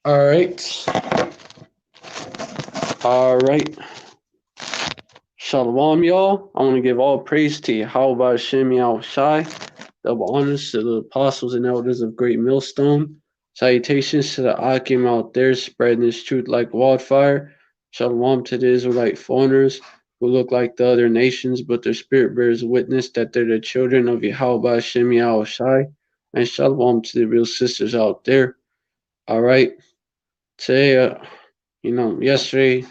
All right. All right. Shalom, y'all. I want to give all praise to Yahweh Hashem Shai. Double honors to the apostles and elders of Great Millstone. Salutations to the Akim out there spreading this truth like wildfire. Shalom to the Israelite foreigners who look like the other nations, but their spirit bears witness that they're the children of Yahweh Hashem Shai. And shalom to the real sisters out there. All right. Today, yesterday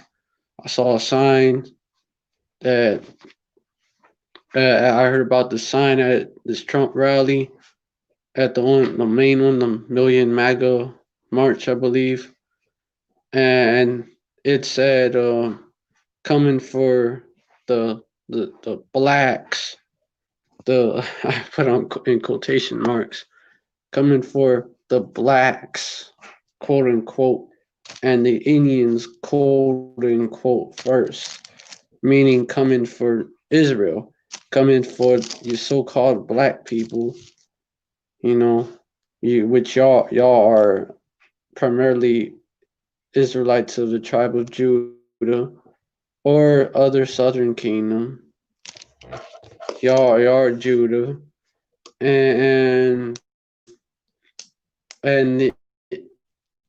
I saw a sign that I heard about the sign at this Trump rally at the main one, the Million MAGA March, I believe, and it said coming for the blacks. The I put on in quotation marks, coming for the blacks, quote unquote, and the Indians, quote unquote, first, meaning coming for Israel, coming for you so-called black people, you know, which y'all are primarily Israelites of the tribe of Judah or other southern kingdom. Y'all are Judah, and and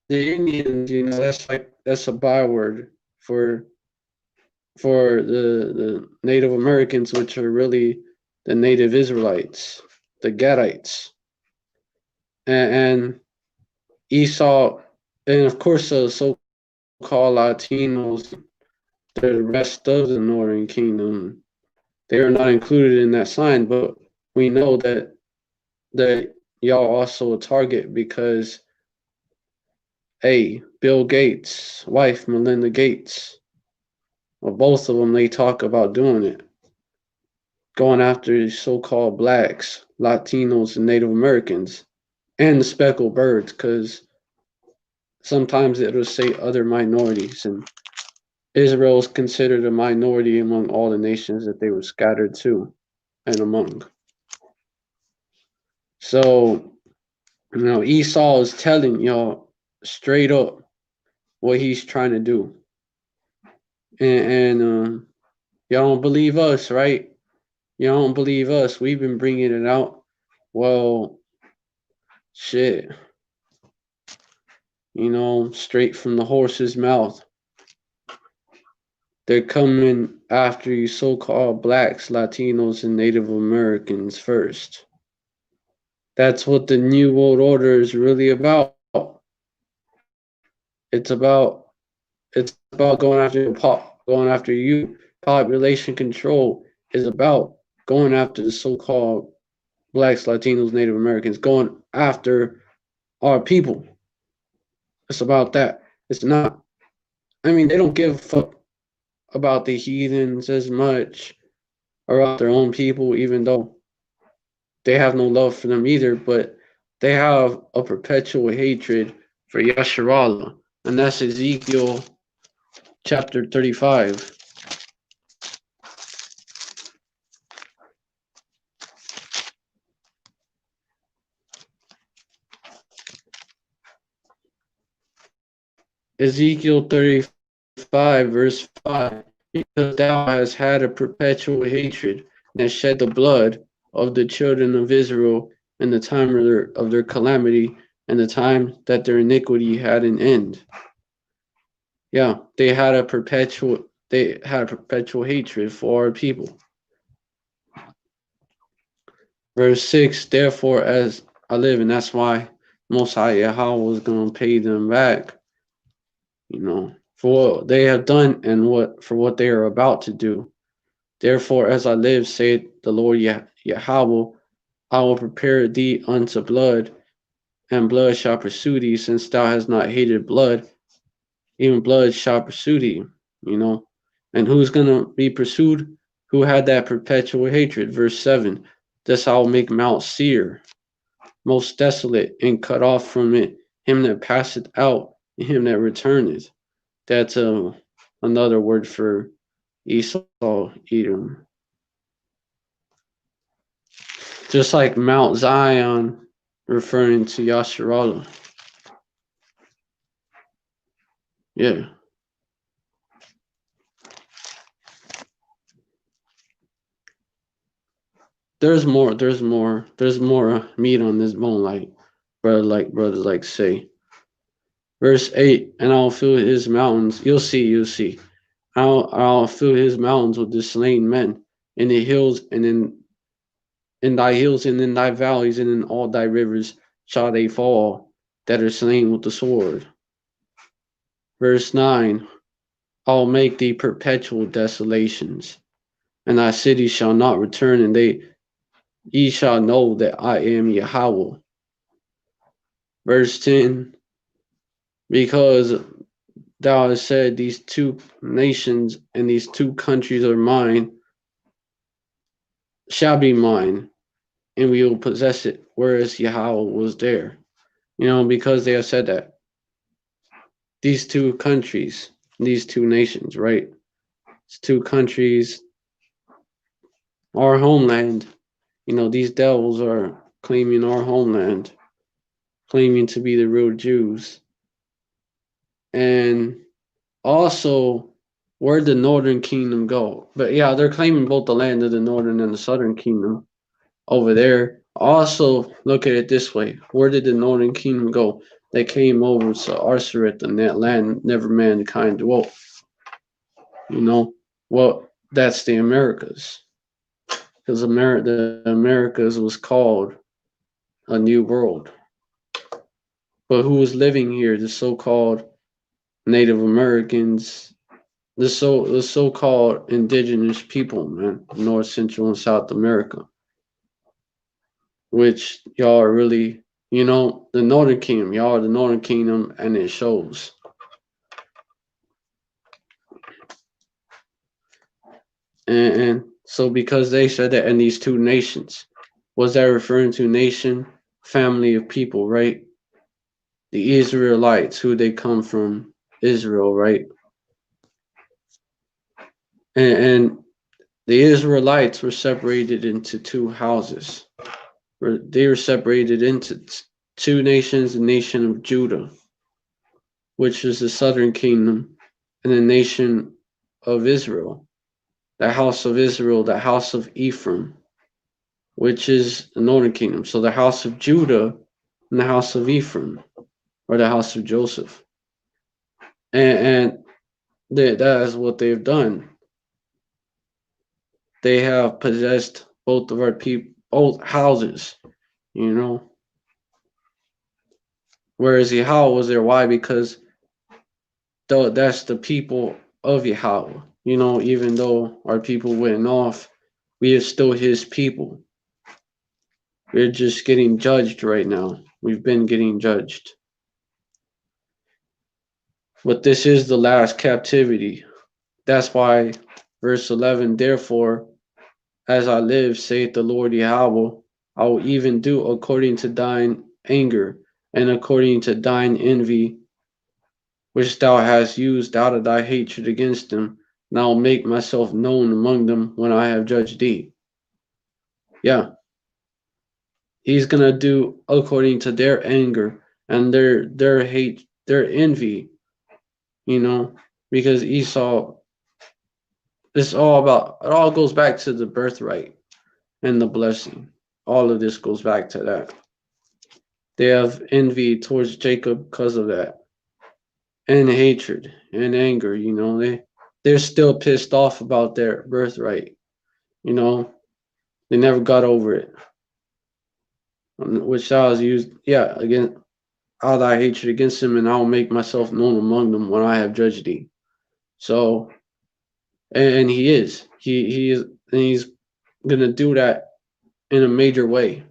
the Indians, that's a byword for the Native Americans, which are really the Native Israelites, the Gadites, and Esau, and of course the so-called Latinos, the rest of the Northern Kingdom. They are not included in that sign, but we know that y'all also a target because Bill Gates' wife, Melinda Gates, well, both of them, they talk about doing it, going after so-called blacks, Latinos, and Native Americans, and the speckled birds, because sometimes it'll say other minorities, and Israel is considered a minority among all the nations that they were scattered to and among. So, Esau is telling y'all straight up what he's trying to do. And y'all don't believe us, right? Y'all don't believe us. We've been bringing it out. Well, shit. Straight from the horse's mouth. They're coming after you so-called blacks, Latinos, and Native Americans first. That's what the New World Order is really about. It's about going after you. Population control is about going after the so-called blacks, Latinos, Native Americans, going after our people. It's about that. It's not. I mean, they don't give a fuck about the heathens as much or about their own people, even though they have no love for them either, but they have a perpetual hatred for Yasharallah, and that's Ezekiel chapter 35. Ezekiel 35, verse 5. Because thou hast had a perpetual hatred, and hast shed the blood of the children of Israel in the time of their calamity, and the time that their iniquity had an end. Yeah, they had a perpetual hatred for our people. Verse 6, therefore as I live, and that's why Most High Yahweh was going to pay them back, for what they have done and for what they are about to do. Therefore, as I live, saith the Lord Yahweh, I will prepare thee unto blood, and blood shall pursue thee, since thou hast not hated blood, even blood shall pursue thee, And who's going to be pursued? Who had that perpetual hatred? Verse 7, thus I will make Mount Seir most desolate, and cut off from it him that passeth out, and him that returneth. That's another word for Esau, Edom. Just like Mount Zion, referring to Yasharallah. Yeah. There's more meat on this bone, brothers like say. Verse 8, and I'll fill his mountains. You'll see. I'll fill his mountains with the slain men, in the hills and in thy hills and in thy valleys and in all thy rivers shall they fall that are slain with the sword. Verse 9, I'll make thee perpetual desolations, and thy cities shall not return, and ye shall know that I am Yahweh. Verse 10, because thou hast said, these two nations and these two countries are mine, shall be mine, and we will possess it, whereas Yahweh was there. Because they have said that. These two countries, these two nations, right? These two countries, our homeland. These devils are claiming our homeland, claiming to be the real Jews. And also, where'd the northern kingdom go? But yeah, they're claiming both the land of the northern and the southern kingdom over there. Also, look at it this way. Where did the northern kingdom go? They came over to Arsareth, and that land never mankind dwelt. Well, that's the Americas. Because the Americas was called a new world. But who was living here? The so-called Native Americans, the so-called indigenous people, man, North, Central, and South America, which y'all are really, the Northern Kingdom. Y'all are the Northern Kingdom, and it shows. And so because they said that in these two nations, was that referring to nation, family of people, right? The Israelites, who they come from, Israel, right? And the Israelites were separated into two houses. They were separated into two nations, the nation of Judah, which is the southern kingdom, and the nation of Israel, the house of Israel, the house of Ephraim, which is the northern kingdom. So the house of Judah and the house of Ephraim, or the house of Joseph. And that is what they've done. They have possessed both of our people, both houses, Whereas Yahweh was there. Why? Because that's the people of Yahweh. Even though our people went off, we are still his people. We're just getting judged right now. We've been getting judged. But this is the last captivity. That's why verse 11, therefore, as I live, saith the Lord Yahweh, I will even do according to thine anger and according to thine envy, which thou hast used out of thy hatred against them, and I will make myself known among them when I have judged thee. Yeah. He's going to do according to their anger and their hate, their envy, because Esau, it all goes back to the birthright and the blessing. All of this goes back to that. They have envy towards Jacob because of that, and hatred and anger. They're still pissed off about their birthright. They never got over it. Which I was used, again, all thy hatred against him, and I will make myself known among them when I have judged thee. So, and he is, and he's gonna do that in a major way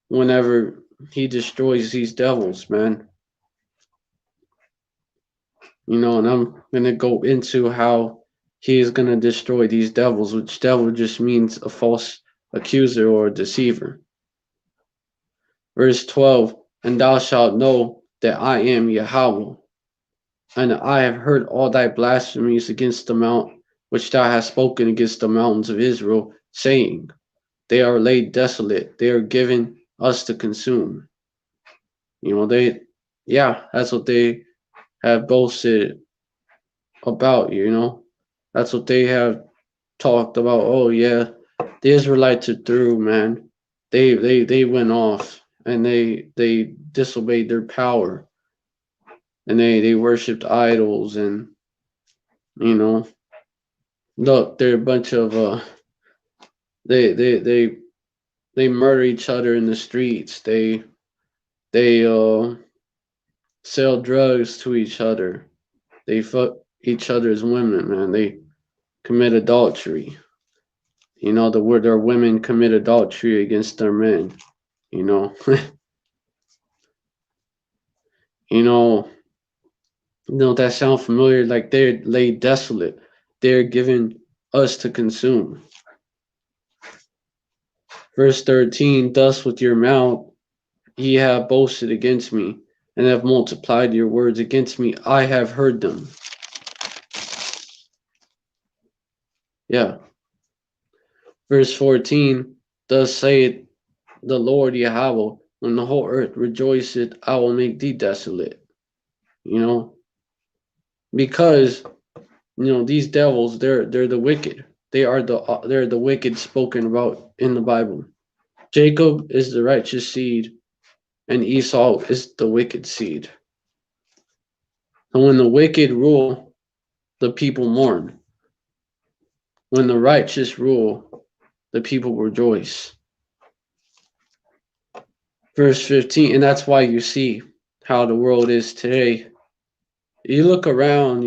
whenever he destroys these devils, man. And I'm gonna go into how he is gonna destroy these devils, which devil just means a false accuser or a deceiver. Verse 12, and thou shalt know that I am Yahweh, and I have heard all thy blasphemies against the mount, which thou hast spoken against the mountains of Israel, saying, they are laid desolate, they are given us to consume. That's what they have boasted about, you know. That's what they have talked about. Oh yeah, the Israelites are through, man. They went off and they disobeyed their power and they worshipped idols and you know look they're a bunch of they they they they murder each other in the streets. They sell drugs to each other. They fuck each other's women, man. They commit adultery. You know, the word their women commit adultery against their men. You know, you know, that sound familiar? Like they're laid desolate. They're given us to consume. Verse 13, thus with your mouth ye have boasted against me, and have multiplied your words against me. I have heard them. Yeah. Verse 14, thus saith the Lord Yahweh, when the whole earth rejoiceth, I will make thee desolate. You know, because these devils, they're the wicked. They're the wicked spoken about in the Bible. Jacob is the righteous seed, and Esau is the wicked seed. And when the wicked rule, the people mourn. When the righteous rule, the people rejoice. Verse 15, and that's why you see how the world is today. You look around,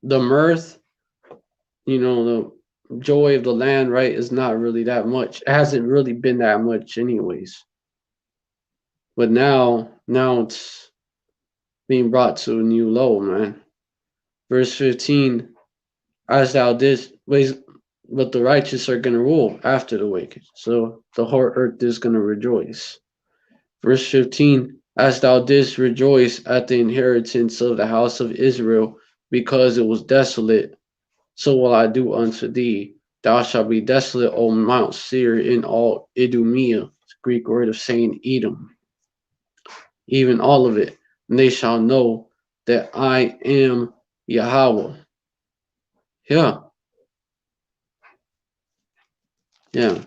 the mirth, the joy of the land, right, is not really that much. It hasn't really been that much anyways. But now it's being brought to a new low, man. Verse 15, as thou didst, but the righteous are going to rule after the wicked. So the whole earth is going to rejoice. Verse 15, as thou didst rejoice at the inheritance of the house of Israel, because it was desolate, so will I do unto thee. Thou shalt be desolate, O Mount Seir, in all Idumea, Greek word of saying Edom, even all of it. And they shall know that I am Yahweh. Yeah. Yeah.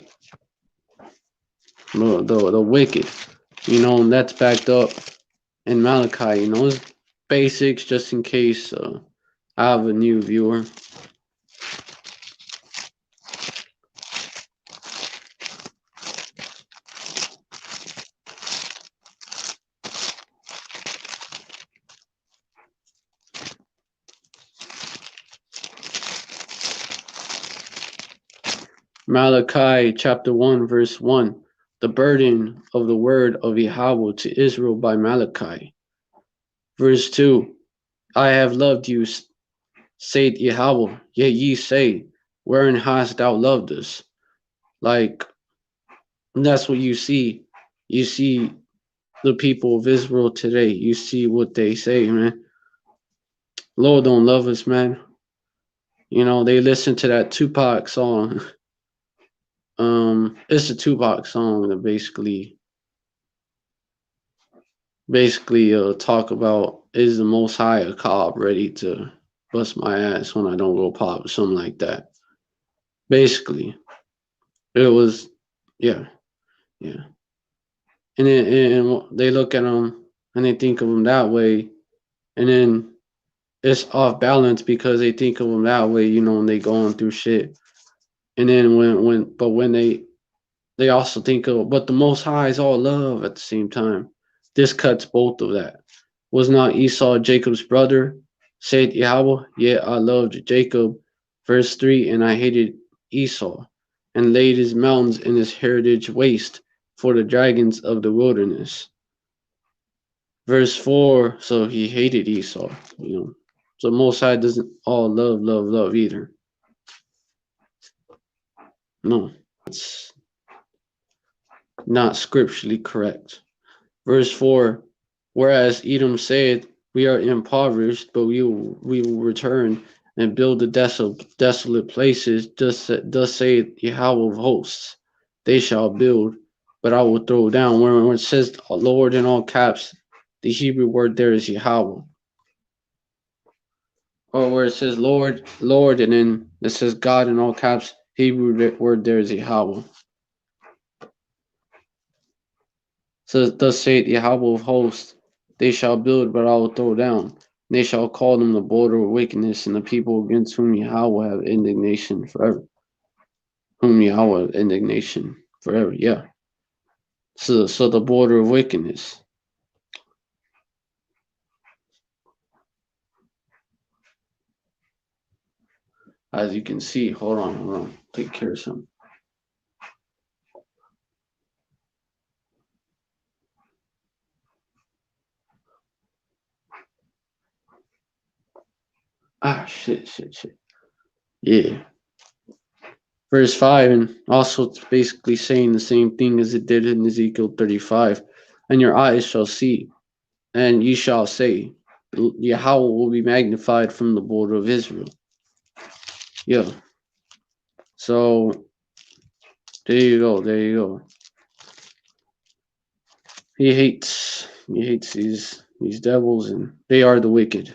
The wicked, and that's backed up in Malachi, it's basics just in case I have a new viewer. Malachi chapter 1 verse 1, the burden of the word of Yahweh to Israel by Malachi. Verse 2, I have loved you, saith Yahweh, yet ye say, wherein hast thou loved us? Like, that's what you see. You see the people of Israel today. You see what they say, man. Lord don't love us, man. They listen to that Tupac song. It's a Tupac song that basically talk about, is the Most High a cop ready to bust my ass when I don't go pop or something like that. Basically, it was, yeah. And then and they look at them and they think of them that way, and then it's off balance because they think of them that way, and they going through shit. And then when they also think of, but the Most High is all love at the same time. This cuts both of that. Was not Esau Jacob's brother? Said Yahweh, yet I loved Jacob. Verse 3, and I hated Esau, and laid his mountains and his heritage waste for the dragons of the wilderness. Verse 4, so he hated Esau. So Most High doesn't all love either. No, it's not scripturally correct. Verse 4, whereas Edom said, we are impoverished, but we will return and build the desolate places, thus saith Yahweh of hosts. They shall build, but I will throw down. When it says Lord in all caps, The Hebrew word there is Yahweh. Or where it says Lord, Lord, and then it says God in all caps, Hebrew word there is Yahweh. So thus saith Yahweh of hosts, they shall build, but I will throw down. They shall call them the border of wickedness, and the people against whom Yahweh have indignation forever. Whom Yahweh have indignation forever, yeah. So the border of wickedness. As you can see, hold on. Take care of something. Shit. Yeah. Verse 5, and also it's basically saying the same thing as it did in Ezekiel 35. And your eyes shall see, and ye shall say, Yahweh will be magnified from the border of Israel. Yeah. So there you go. He hates these devils, and they are the wicked.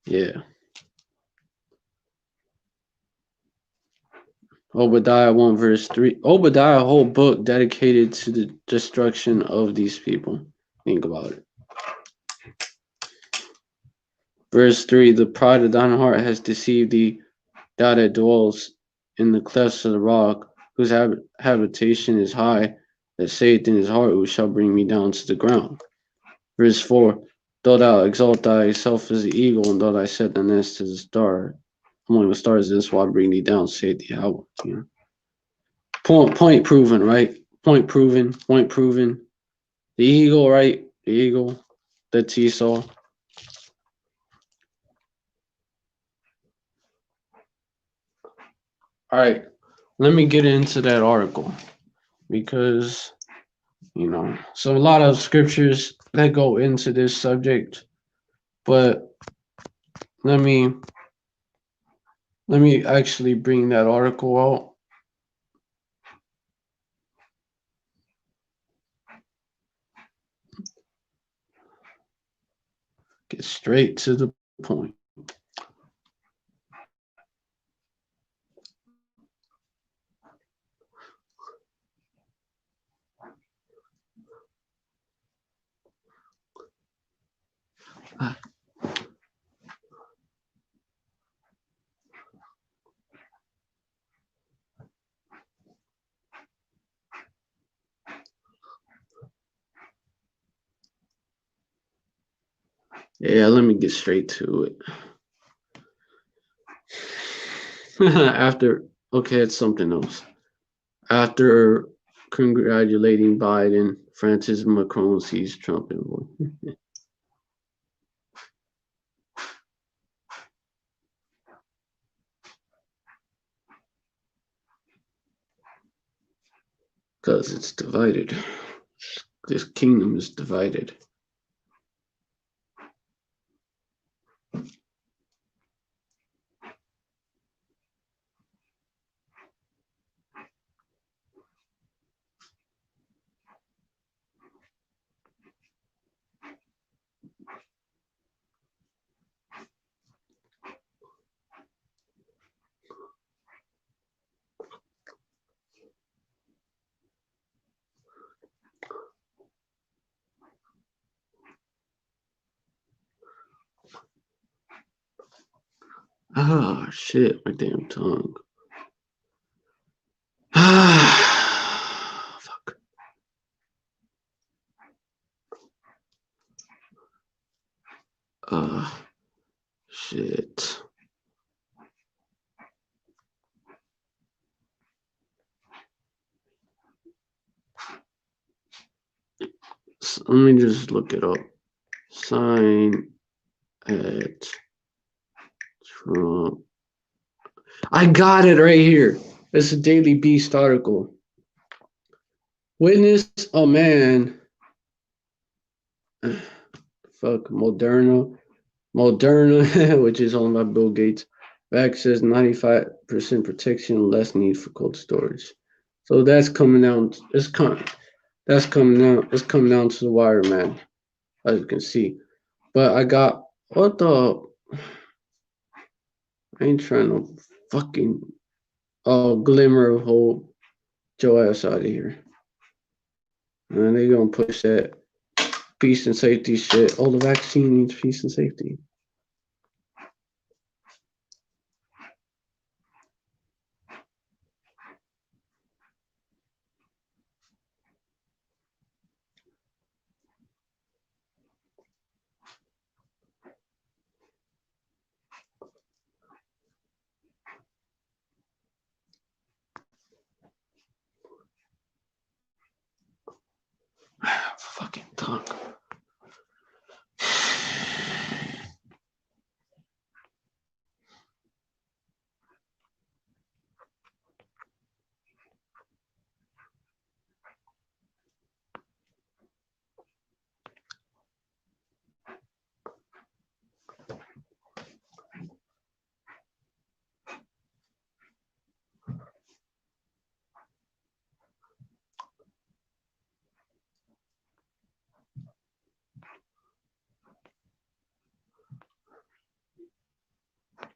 Yeah. Obadiah 1 verse 3. Obadiah, a whole book dedicated to the destruction of these people. Think about it. Verse 3, the pride of thine heart has deceived thee, thou that dwells in the clefts of the rock, whose habitation is high, that saith in his heart, who shall bring me down to the ground. Verse 4, though thou exalt thyself as the eagle, and though thou set the nest as a star, among the stars, this will I bring thee down, saith Yahweh. You know? Point proven, right? Point proven. The eagle, right? The eagle, that's Esau. All right, let me get into that article because, so a lot of scriptures that go into this subject, but let me actually bring that article out. Get straight to the point. Yeah, let me get straight to it. It's something else. After congratulating Biden, Francis Macron sees Trump envoy. Because it's divided. This kingdom is divided. Shit, my damn tongue. Fuck. Shit. So let me just look it up. Sign at Trump. I got it right here. It's a Daily Beast article. Witness a man. Fuck Moderna, which is owned by Bill Gates. Back says 95% protection, less need for cold storage. So that's coming out. It's That's coming down. It's coming down to the wire, man. As you can see. But I got what the? I ain't trying to fucking glimmer of hope. Joe ass out of here. And they gonna push that peace and safety shit. Oh, the vaccine needs peace and safety. Fucking tongue.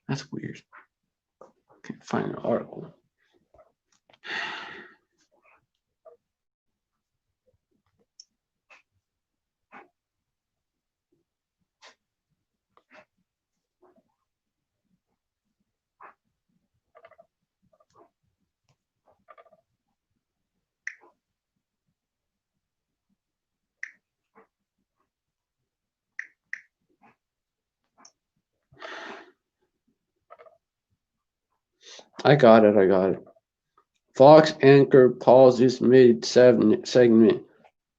That's weird. Can't find an article. I got it. I got it. Fox anchor pauses mid segment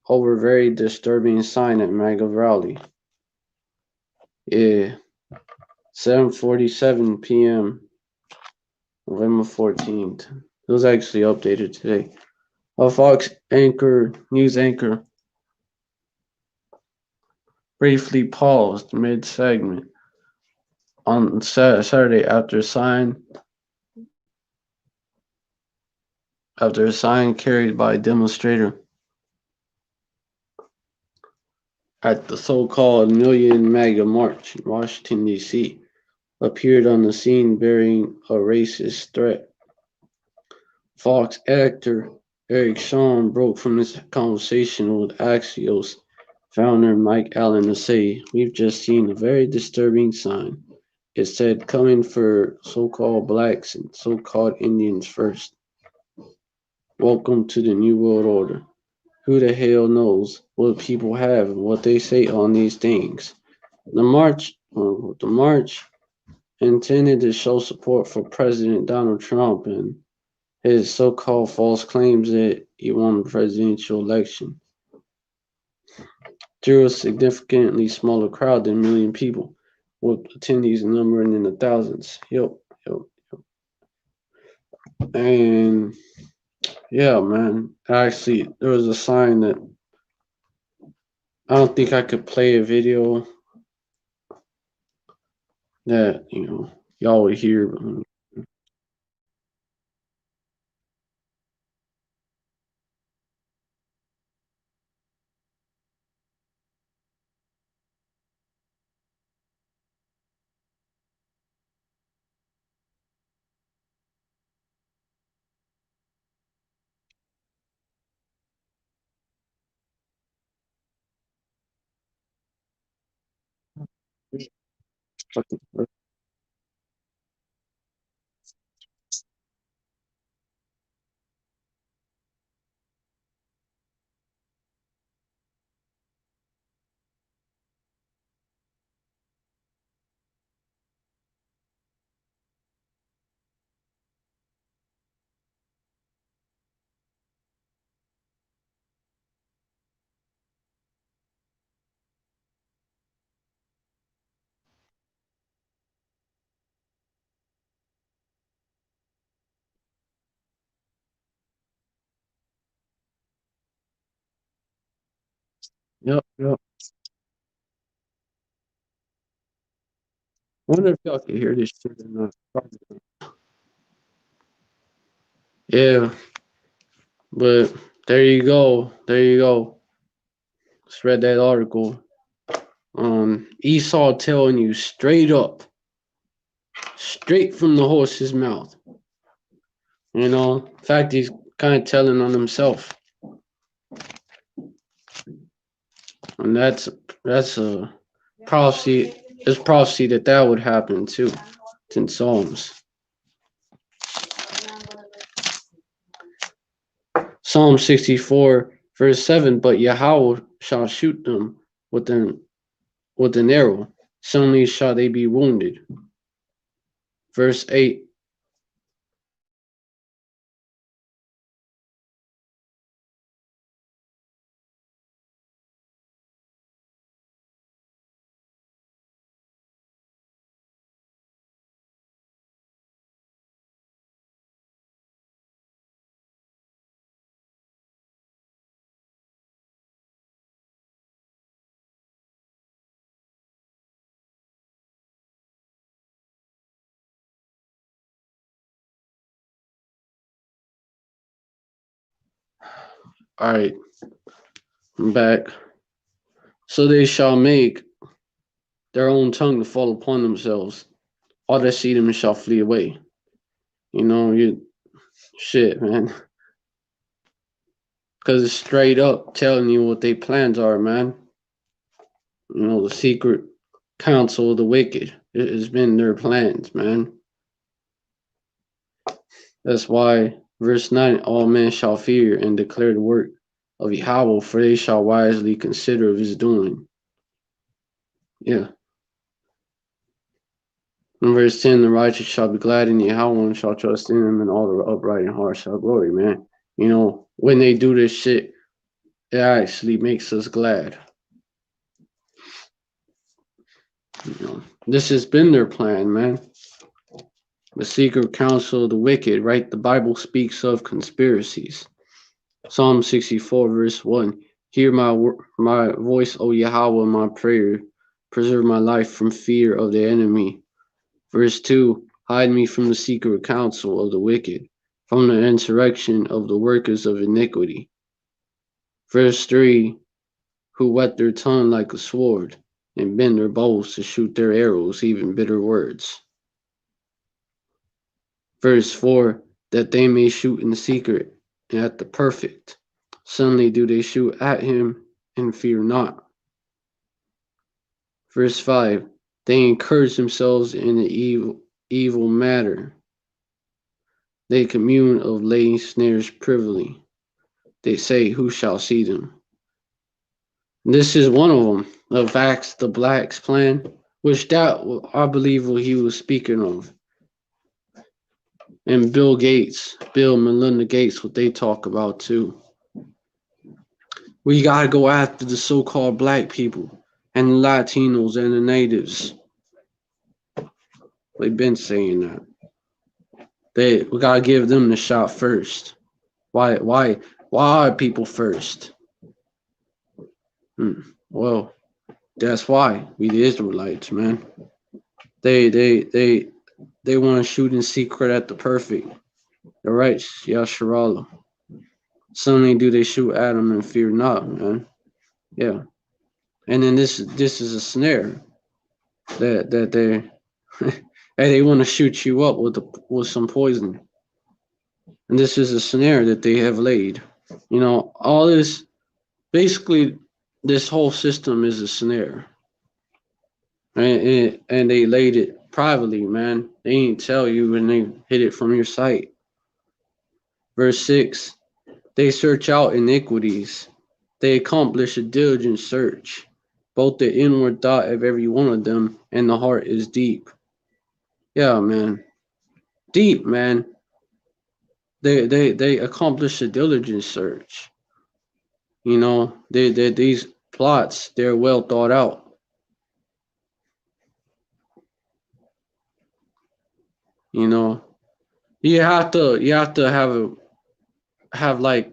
over very disturbing sign at MAGA rally. Yeah. 7:47 p.m. November 14th. It was actually updated today. A Fox news anchor, briefly paused mid-segment on Saturday after a sign carried by a demonstrator at the so-called Million MAGA March in Washington, D.C. appeared on the scene bearing a racist threat. Fox actor Eric Shawn broke from his conversation with Axios founder Mike Allen to say, "We've just seen a very disturbing sign. It said, 'Coming for so-called blacks and so-called Indians first. Welcome to the New World Order.' Who the hell knows what people have and what they say on these things?" The march intended to show support for President Donald Trump and his so-called false claims that he won the presidential election. Drew a significantly smaller crowd than a million people, with attendees numbering in the thousands. Yep. And yeah, man. Actually, there was a sign that I don't think I could play a video that, y'all would hear. Yep. I wonder if y'all can hear this shit or not. Yeah, but There you go. There you go. Just read that article. Esau telling you straight up, straight from the horse's mouth. You know, in fact, he's kind of telling on himself, and that's a prophecy. It's prophecy that would happen too. It's in Psalms. Psalm 64, verse 7. But Yahweh shall shoot them with an arrow. Suddenly shall they be wounded. Verse 8. All right, I'm back. So they shall make their own tongue to fall upon themselves. All that see them shall flee away. You know, shit, man. Because it's straight up telling you what their plans are, man. You know, the secret counsel of the wicked. It has been their plans, man. That's why, verse 9, all men shall fear and declare the work of Yahweh, for they shall wisely consider of his doing. Yeah. In verse 10, the righteous shall be glad in Yahweh and shall trust in him, and all the upright in heart shall glory, man. You know, when they do this shit, it actually makes us glad. You know, this has been their plan, man. The secret counsel of the wicked, right? The Bible speaks of conspiracies. Psalm 64, verse 1. Hear my voice, O Yahweh, my prayer. Preserve my life from fear of the enemy. Verse 2. Hide me from the secret counsel of the wicked, from the insurrection of the workers of iniquity. Verse 3. Who whet their tongue like a sword, and bend their bows to shoot their arrows, even bitter words. Verse 4. That they may shoot in secret and at the perfect. Suddenly do they shoot at him and fear not. Verse 5. They encourage themselves in the evil matter. They commune of laying snares privily. They say, who shall see them? And this is one of them, the Vax the Blacks plan, which that I believe what he was speaking of. And Bill Melinda Gates, what they talk about too. We gotta go after the so-called black people and the Latinos and the natives. They've been saying that. We gotta give them the shot first. Why are people first? Well, that's why we the Israelites, man. They want to shoot in secret at the perfect. The righteous, Yasharallah. Suddenly do they shoot at them and fear not, man. Yeah. And then this is a snare that they they want to shoot you up with some poison. And this is a snare that they have laid. You know, all this basically this whole system is a snare. And they laid it privately, man. They ain't tell you when they hid it from your sight. Verse 6. They search out iniquities. They accomplish a diligent search. Both the inward thought of every one of them and the heart is deep. Yeah, man. Deep, man. They accomplish a diligent search. You know, these plots, they're well thought out. You know, you have to have like,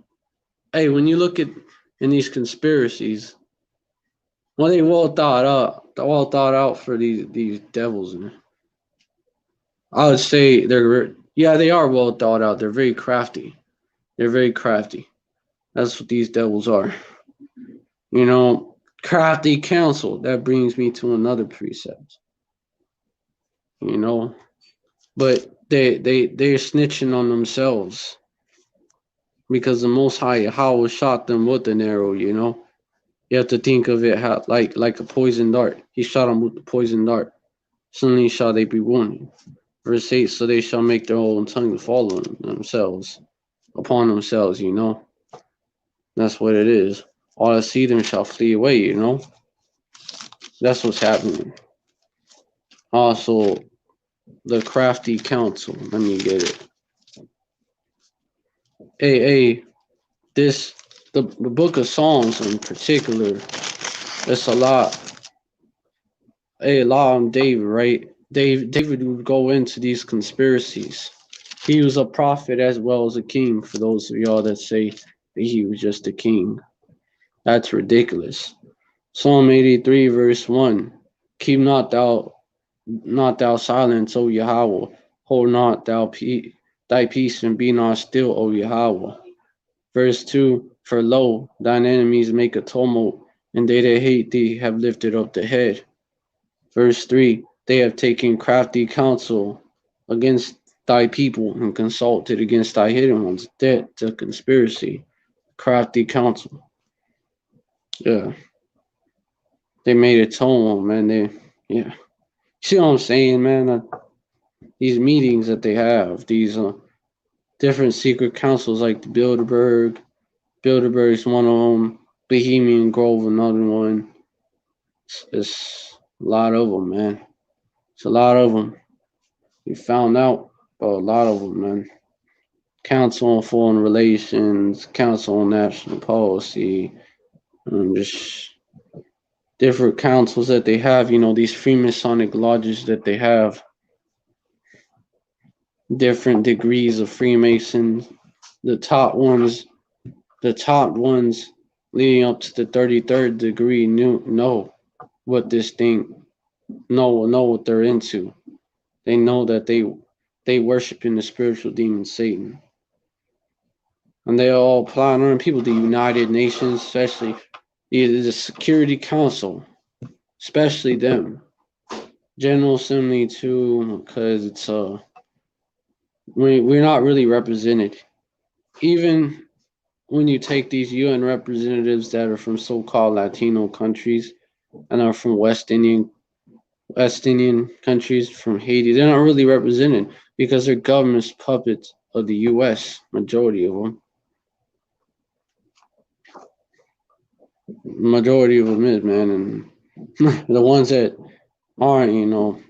hey, when you look at in these conspiracies, well, they well thought out for these devils. And I would say they are well thought out. They're very crafty. They're very crafty. That's what these devils are. You know, crafty counsel. That brings me to another precept. You know, but they're snitching on themselves because the Most High Yahweh shot them with an arrow. You know, you have to think of it how, like a poison dart. He shot them with the poison dart. Suddenly shall they be wounded. Verse 8, so they shall make their own tongue fall on themselves, upon themselves, you know. That's what it is. All that see them shall flee away, you know. That's what's happening. Also, the crafty counsel. Let me get it. Hey, this, the book of Psalms in particular, it's a lot. A lot on David, right? David would go into these conspiracies. He was a prophet as well as a king, for those of y'all that say that he was just a king. That's ridiculous. Psalm 83, verse 1. Keep not thou silence, O Yahweh. Hold not thy peace and be not still, O Yahweh. Verse 2. For lo, thine enemies make a tumult, and they that hate thee have lifted up the head. Verse 3. They have taken crafty counsel against thy people and consulted against thy hidden ones. That's a conspiracy. Crafty counsel. Yeah. They made a tone, man. Yeah. See what I'm saying, man? These meetings that they have, these different secret councils like the Bilderberg. Bilderberg's one of them. Bohemian Grove, another one. It's a lot of them, man. It's a lot of them. We found out about a lot of them, man. Council on Foreign Relations, Council on National Policy, just different councils that they have, you know, these Freemasonic lodges that they have, different degrees of Freemasons. The top ones leading up to the 33rd degree know what this thing, know what they're into. They know that they worship in the spiritual demon Satan. And they all plan on people, the United Nations, especially the Security Council, especially them. General Assembly too, because it's we're not really represented. Even when you take these UN representatives that are from so-called Latino countries and are from West Indian countries, from Haiti, they're not really represented because they're government's puppets of the U.S. Majority of them. Majority of them is, man, and the ones that aren't, you know,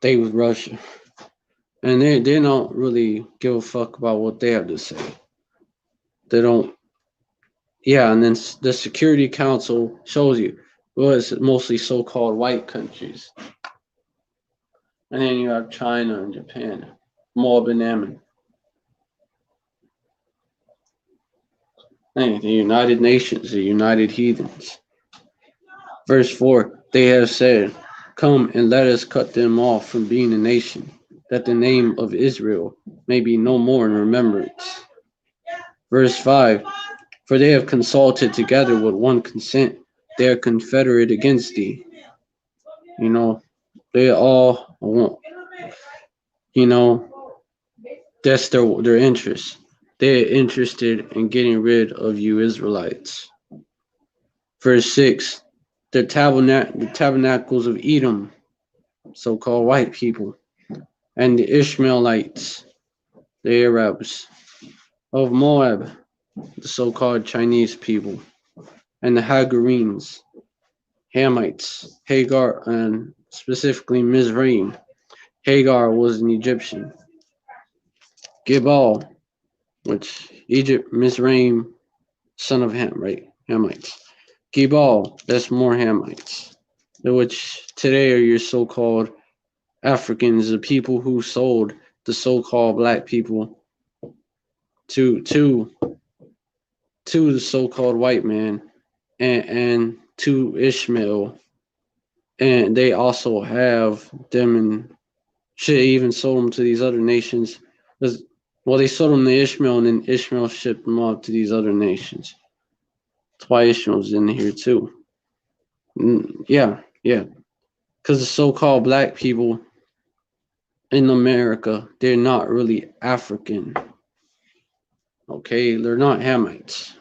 they with Russia, and they don't really give a fuck about what they have to say. They don't. Yeah, and then the Security Council shows you, well, it's mostly so-called white countries, and then you have China and Japan, Moab and Ammon. Hey, the United Nations, the United Heathens. Verse 4, they have said, come and let us cut them off from being a nation, that the name of Israel may be no more in remembrance. Verse 5, for they have consulted together with one consent, they are confederate against thee. You know, they all want, you know, that's their interest. They're interested in getting rid of you Israelites. Verse 6, the tabernacles of Edom, so-called white people, and the Ishmaelites, the Arabs, of Moab, the so-called Chinese people, and the Hagarenes, Hamites, Hagar, and specifically Mizraim. Hagar was an Egyptian. Gibal, which Egypt, Mizraim, son of Ham, right? Hamites. Gibal, that's more Hamites, which today are your so-called Africans, the people who sold the so-called black people to the so-called white man and to Ishmael, and they also have them and shit even sold them to these other nations. Well, they sold them to Ishmael, and then Ishmael shipped them off to these other nations. That's why Ishmael's in here too. Yeah, yeah. Because the so-called black people in America, they're not really African. Okay, they're not Hamites.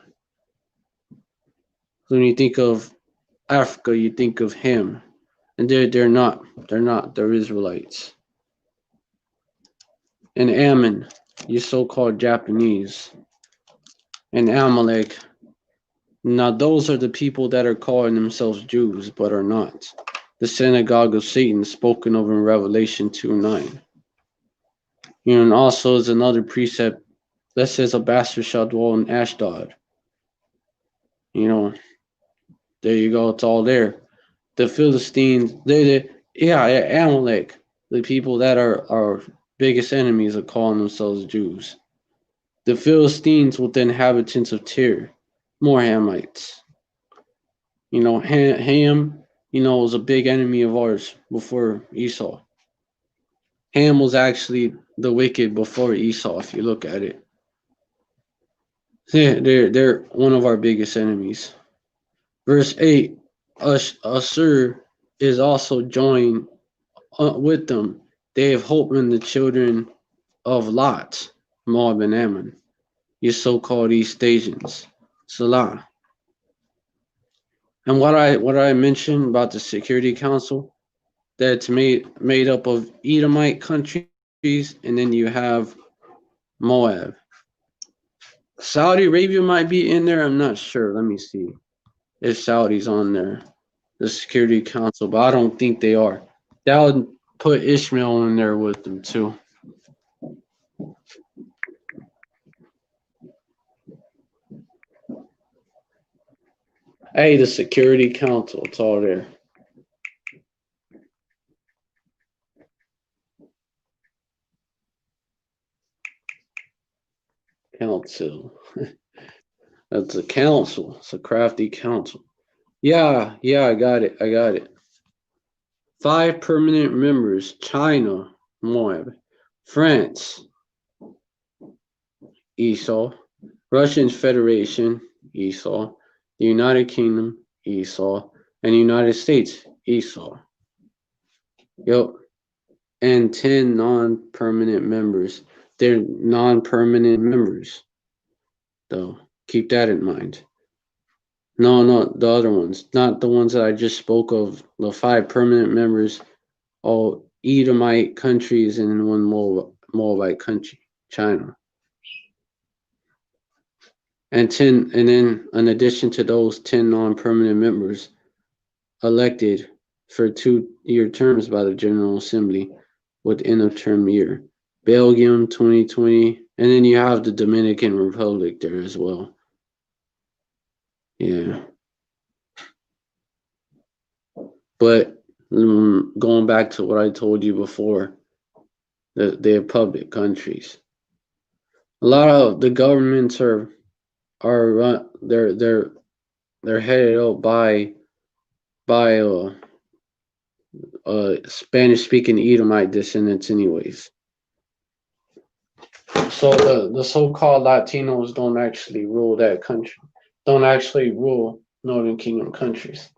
When you think of Africa, you think of Ham, and they're not. They're not. They're Israelites. And Ammon, you so-called Japanese, and Amalek. Now those are the people that are calling themselves Jews, but are not. The synagogue of Satan, spoken of in Revelation 2:9. You know, and also is another precept that says a bastard shall dwell in Ashdod. You know, there you go. It's all there. The Philistines, yeah, Amalek, the people that are our biggest enemies are calling themselves Jews. The Philistines with the inhabitants of Tyre, more Hamites. You know, Ham, you know, was a big enemy of ours before Esau. Ham was actually the wicked before Esau, if you look at it. Yeah, they're one of our biggest enemies. Verse 8, Assur is also joined with them. They have hope in the children of Lot, Moab and Ammon, you so-called East Asians. Salah. And what I mentioned about the Security Council, that's made up of Edomite countries, and then you have Moab. Saudi Arabia might be in there. I'm not sure. Let me see if Saudi's on there, the Security Council, but I don't think they are. That would put Ishmael in there with them too. Hey, the Security Council, it's all there. Council. That's a council. It's a crafty council. Yeah, I got it. 5 permanent members: China, Moab; France, Esau; Russian Federation, Esau; the United Kingdom, Esau; and the United States, Esau. Yep. And 10 non-permanent members. They're non-permanent members, though. Keep that in mind. No, the other ones, not the ones that I just spoke of. The 5 permanent members, all Edomite countries, and one Moabite country, China. And then in addition to those 10 non-permanent members elected for 2-year terms by the General Assembly with end of term year. Belgium 2020, and then you have the Dominican Republic there as well. Yeah. But going back to what I told you before, they're public countries. A lot of the governments are they're headed up by Spanish speaking Edomite descendants anyways. So the so-called Latinos don't actually rule that country. Don't actually rule Northern Kingdom countries.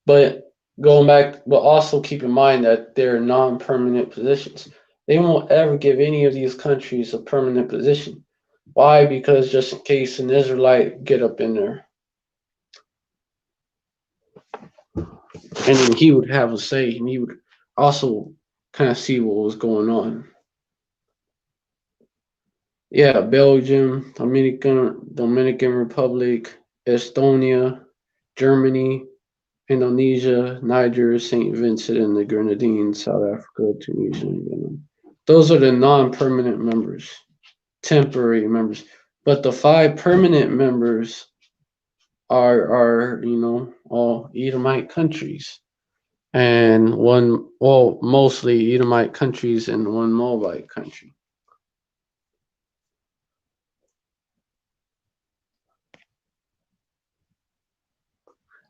But going back, but also keep in mind that they're non-permanent positions. They won't ever give any of these countries a permanent position. Why? Because just in case an Israelite get up in there, and then he would have a say, and he would also kind of see what was going on. Yeah, Belgium, Dominican Republic, Estonia, Germany, Indonesia, Niger, St. Vincent and the Grenadines, South Africa, Tunisia, and Yemen. Those are the non-permanent members, temporary members. But the 5 permanent members are all Edomite countries, and mostly Edomite countries and one Moabite country.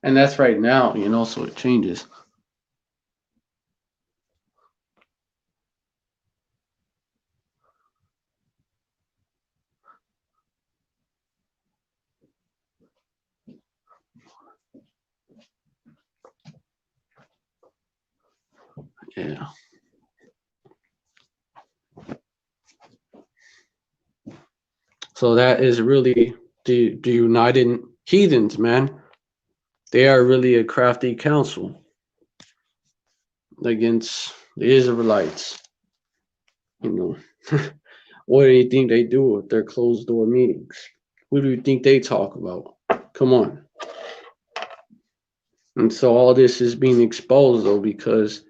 And that's right now, so it changes. Yeah. So that is really the United Heathens, man. They are really a crafty council against the Israelites. You know, what do you think they do with their closed door meetings? What do you think they talk about? Come on. And so all this is being exposed though because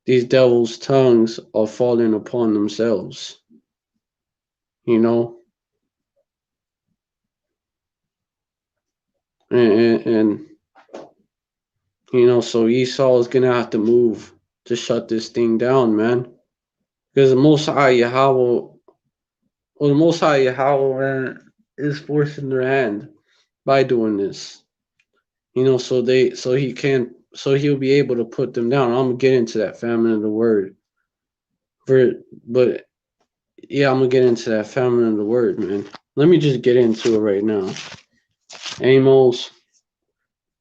these devils' tongues are falling upon themselves. You know, and you know, so Esau is gonna have to move to shut this thing down, man. Because the Most High Yahweh, well, the Most High Yahweh, man, is forcing their hand by doing this. You know, so he can, so he'll be able to put them down. I'm gonna get into that famine of the word, but yeah, I'm gonna get into that famine of the word, man. Let me just get into it right now. Amos,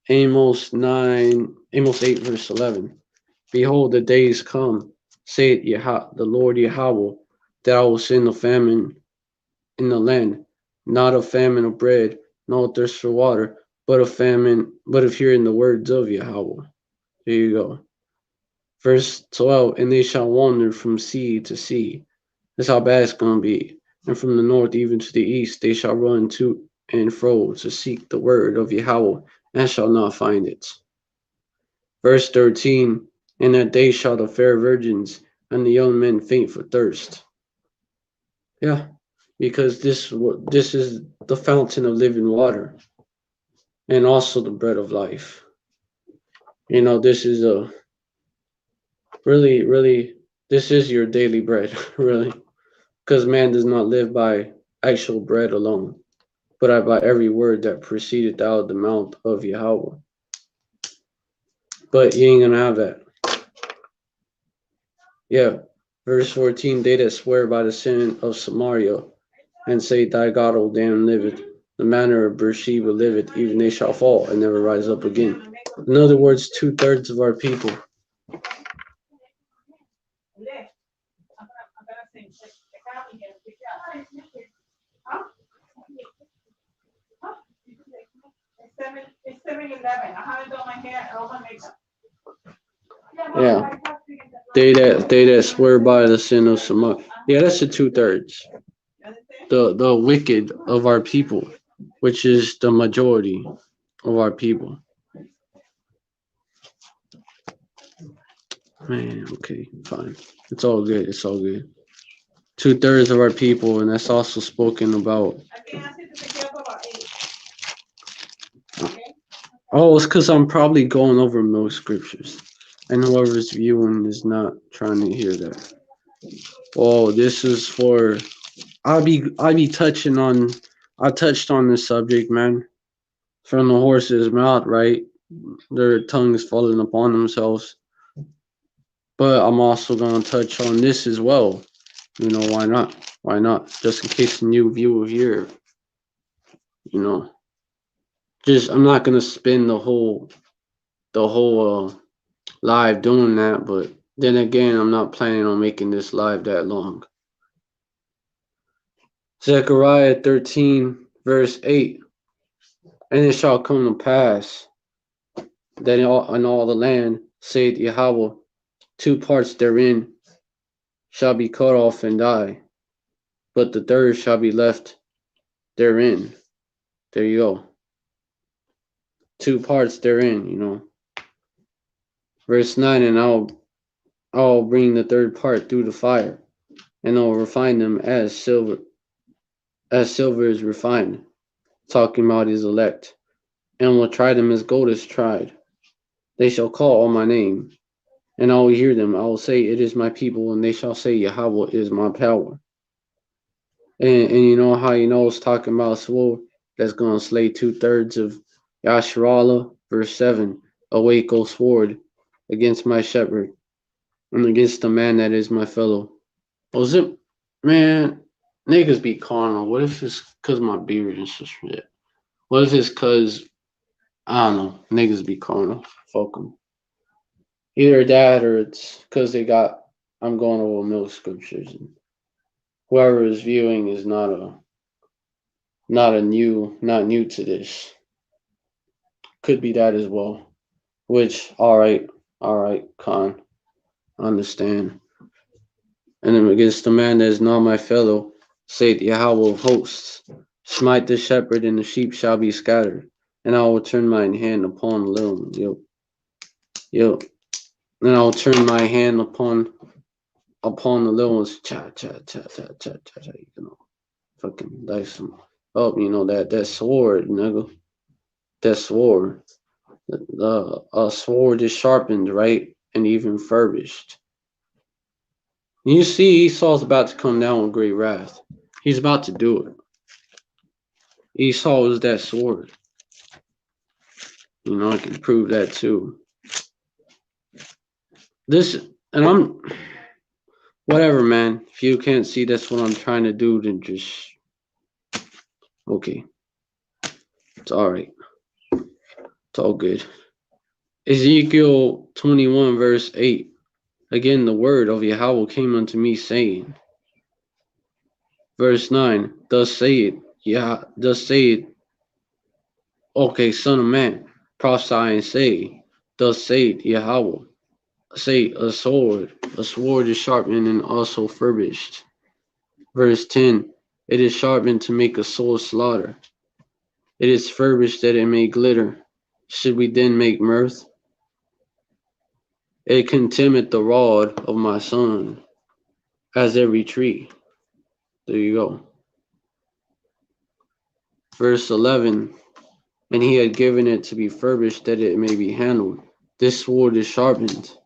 Amos 9, Amos 8, verse 11. Behold, the days come, saith the Lord Yahweh, that I will send a famine in the land, not a famine of bread, nor thirst for water, but a famine, but of hearing the words of Yahweh. There you go. Verse 12, and they shall wander from sea to sea. That's how bad it's going to be. And from the north even to the east, they shall run to and fro to seek the word of Yahweh, and shall not find it. Verse 13, in that day shall the fair virgins and the young men faint for thirst. Yeah, because this is the fountain of living water, and also the bread of life. You know, this is a really, this is your daily bread, really, because man does not live by actual bread alone, but by every word that proceeded out of the mouth of Yahweh. But you ain't gonna have that. Yeah, verse 14, they that swear by the sin of Samaria, and say, thy God, O damn, liveth, the manner of Beersheba liveth, even they shall fall and never rise up again. In other words, 2/3 of our people. Yeah, they that swear by the sin of Samaria. Yeah, that's the 2/3. The wicked of our people, which is the majority of our people. Man, okay, fine. It's all good. It's all good. 2/3 of our people, and that's also spoken about. Oh, it's because I'm probably going over most scriptures, and whoever's viewing is not trying to hear that. Oh, this is for. I touching on. I touched on this subject, man. From the horse's mouth, right? Their tongues falling upon themselves. But I'm also gonna touch on this as well. You know, why not? Why not? Just in case a new viewer here. You know, just I'm not gonna spend the whole live doing that, but then again, I'm not planning on making this live that long. Zechariah 13, verse 8. And it shall come to pass that in all the land, saith Yahweh, 2 parts therein shall be cut off and die, but the third shall be left therein. There you go. 2 parts therein, you know. Verse 9, and I'll bring the third part through the fire, and I'll refine them as silver is refined, talking about his elect, and will try them as gold is tried. They shall call on my name, and I will hear them. I will say, it is my people, and they shall say, Yahweh is my power. And you know how you know it's talking about a sword that's going to slay 2/3 of Yasharallah, verse 7. Awake, O sword, against my shepherd, and against the man that is my fellow. Was it, man, niggas be carnal. What if it's because my beard and shit? What if it's because, I don't know, niggas be carnal? Fuck them. Either that or it's because I'm going over milk scriptures, and whoever is viewing is not new to this. Could be that as well. Which, all right, Khan, understand. And then against the man that is not my fellow, saith Yahweh of hosts, smite the shepherd, and the sheep shall be scattered, and I will turn mine hand upon the little one. Yo. And I will turn my hand upon the little ones. Cha cha cha cha cha cha cha. Fucking dice them up. That sword, nigga. That sword. The sword is sharpened, right, and even furbished. You see, Esau's about to come down with great wrath. He's about to do it. Esau is that sword. I can prove that too. Whatever, man. If you can't see that's what I'm trying to do, then just, okay. It's all right. It's all good. Ezekiel 21 verse 8. Again, the word of Yahweh came unto me, saying, verse 9, thus saith, okay, son of man, prophesy and say, thus saith Yahweh, say, a sword is sharpened and also furbished. Verse 10, it is sharpened to make a soul slaughter. It is furbished that it may glitter. Should we then make mirth? It contemneth the rod of my son, as every tree. There you go. Verse 11, and he had given it to be furbished that it may be handled. This sword is sharpened,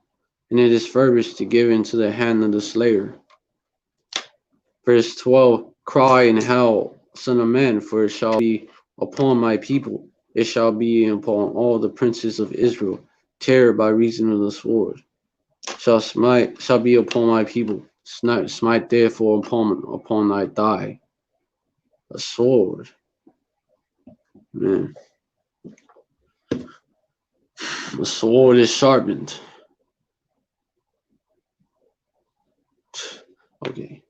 and it is furbished to give into the hand of the slayer. Verse 12, cry and howl, son of man, for it shall be upon my people, it shall be upon all the princes of Israel, terror by reason of the sword. Shall be upon my people, smite therefore upon thy thigh. A sword. Man. The sword is sharpened. Okay.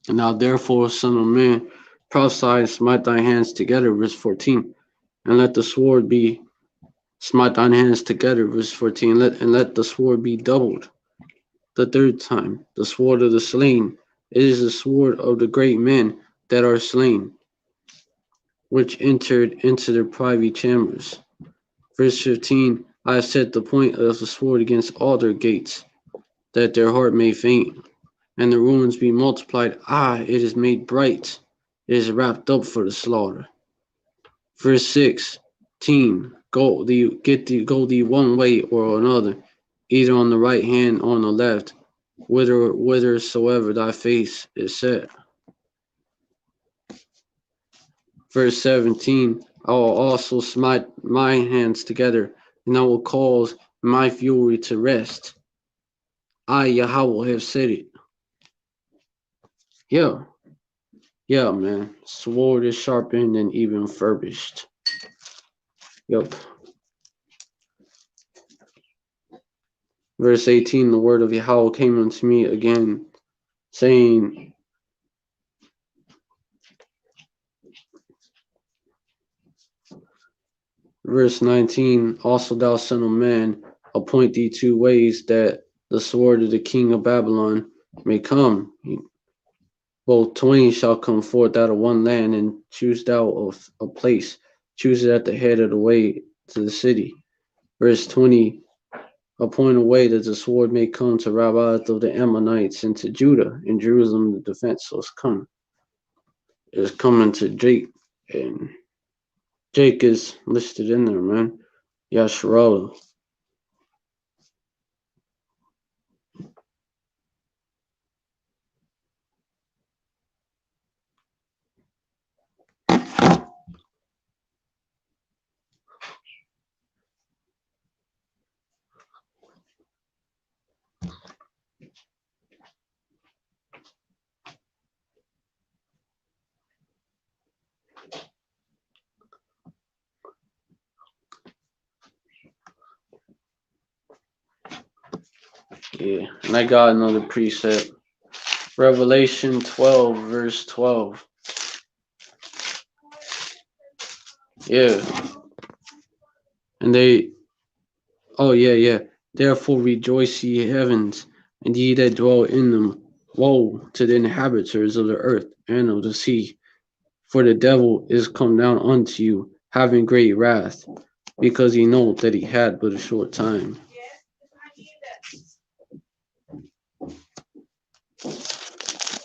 And now therefore, son of man, prophesy and smite thy hands together, verse 14, and let the sword be smite thine hands together, verse 14, and let the sword be doubled. The third time, the sword of the slain, it is the sword of the great men that are slain, which entered into their privy chambers. Verse 15, I have set the point of the sword against all their gates, that their heart may faint, and the ruins be multiplied. It is made bright, it is wrapped up for the slaughter. Verse 16, go thee one way or another, either on the right hand or on the left, whithersoever thy face is set. Verse 17, I will also smite my hands together, and I will cause my fury to rest. I, Yahweh, have said it. Yeah, man. Sword is sharpened and even furbished. Yup. Verse 18, the word of Yahweh came unto me again, saying, verse 19, also thou son of man, appoint thee 2 ways that the sword of the king of Babylon may come. Both twain shall come forth out of one land, and choose thou of a place. Choose it at the head of the way to the city. Verse 20, appoint a way that the sword may come to Rabbah of the Ammonites and to Judah, and Jerusalem the defense. So it's coming to Jake, and Jake is listed in there, man. Yasharallah. Yeah, and I got another precept. Revelation 12, verse 12. Yeah. And yeah. Therefore rejoice, ye heavens, and ye that dwell in them. Woe to the inhabitants of the earth and of the sea, for the devil is come down unto you, having great wrath, because he know that he had but a short time.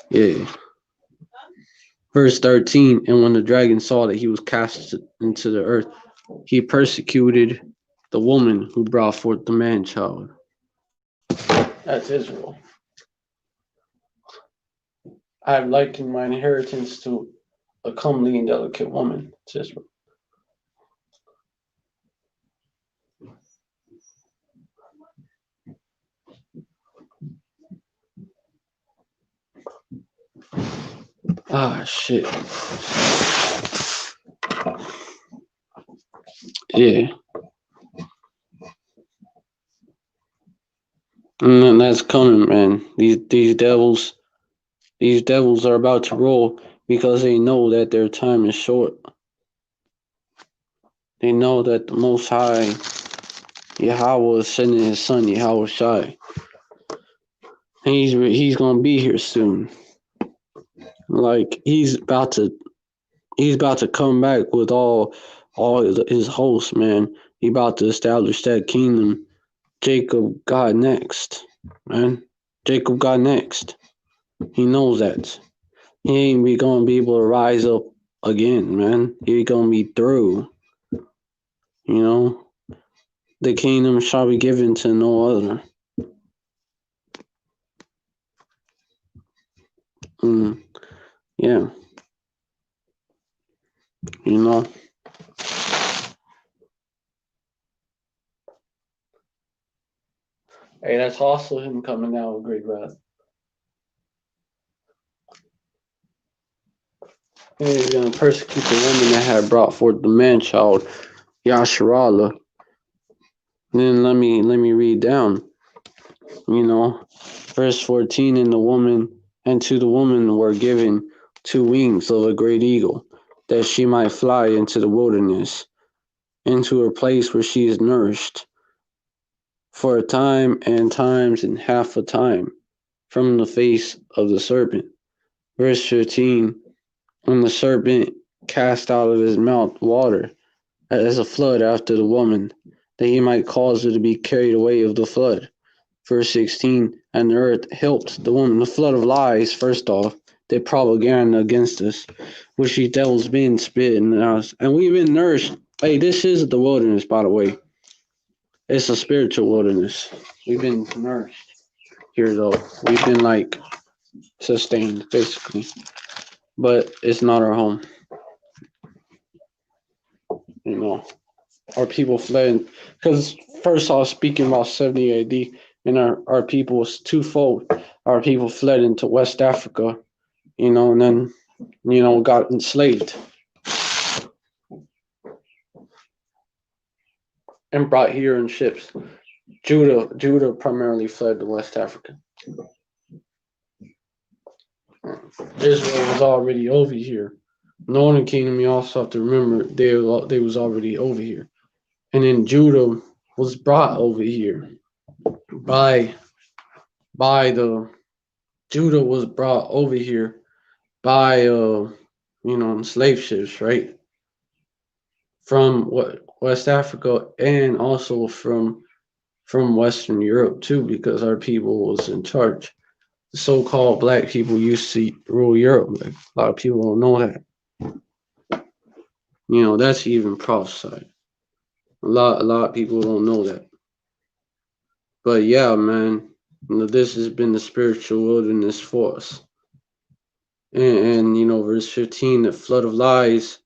Yeah. Verse 13, and when the dragon saw that he was cast into the earth, he persecuted the woman who brought forth the man child. That's Israel. I have likened my inheritance to a comely and delicate woman. It's Israel. Ah, shit. Yeah. And then that's coming, man. These devils are about to roll because they know that their time is short. They know that the Most High Yahweh is sending His Son Yahweh Shai. And he's gonna be here soon. Like he's about to come back with all his hosts, man. He about to establish that kingdom. Jacob got next, man. Jacob got next. He knows that. He ain't gonna be able to rise up again, man. He gonna be through. You know, the kingdom shall be given to no other. Yeah, you know. Hey, that's also him coming out with great wrath. He's gonna persecute the woman that had brought forth the man child, Yasharallah. Then let me read down. You know, verse 14, and to the woman were given 2 wings of a great eagle, that she might fly into the wilderness, into a place where she is nourished, for a time and times and half a time, from the face of the serpent. Verse 15, when the serpent cast out of his mouth water as a flood after the woman, that he might cause her to be carried away of the flood. Verse 16, and the earth helped the woman. The flood of lies, first off, they propaganda against us, which these devils been spitting at us. And we've been nourished. Hey, this is the wilderness, by the way. It's a spiritual wilderness. We've been nourished here, though. We've been, like, sustained, basically. But it's not our home. You know, our people fled. Because, first off, speaking about 70 AD, and our people was twofold. Our people fled into West Africa, and then, got enslaved and brought here in ships. Judah primarily fled to West Africa. Israel was already over here. Northern Kingdom, you also have to remember, they was already over here. And then Judah was brought over here Judah was brought over here by slave ships, right? From West Africa, and also from Western Europe too, because our people was in charge. The so-called black people used to rule Europe. Like, a lot of people don't know that. That's even prophesied. A lot of people don't know that. But yeah, man, this has been the spiritual wilderness for us. And verse 15, the flood of lies,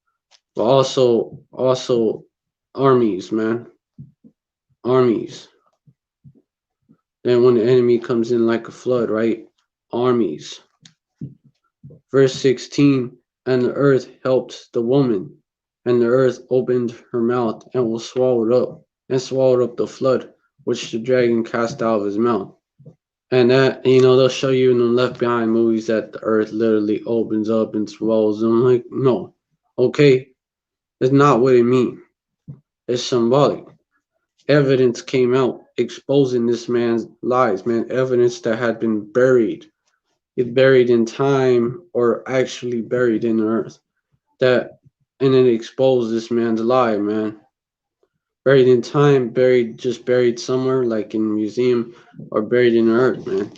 but also armies, man, armies. And when the enemy comes in like a flood, right? Armies. Verse 16, and the earth helped the woman, and the earth opened her mouth and was swallowed up the flood, which the dragon cast out of his mouth. And that, they'll show you in the Left Behind movies that the earth literally opens up and swallows them. Like, no. Okay? That's not what it means. It's symbolic. Evidence came out exposing this man's lies, man. Evidence that had been buried. It buried in time or actually buried in the earth. And it exposed this man's lie, man. Buried in time, buried somewhere like in a museum or buried in the earth, man.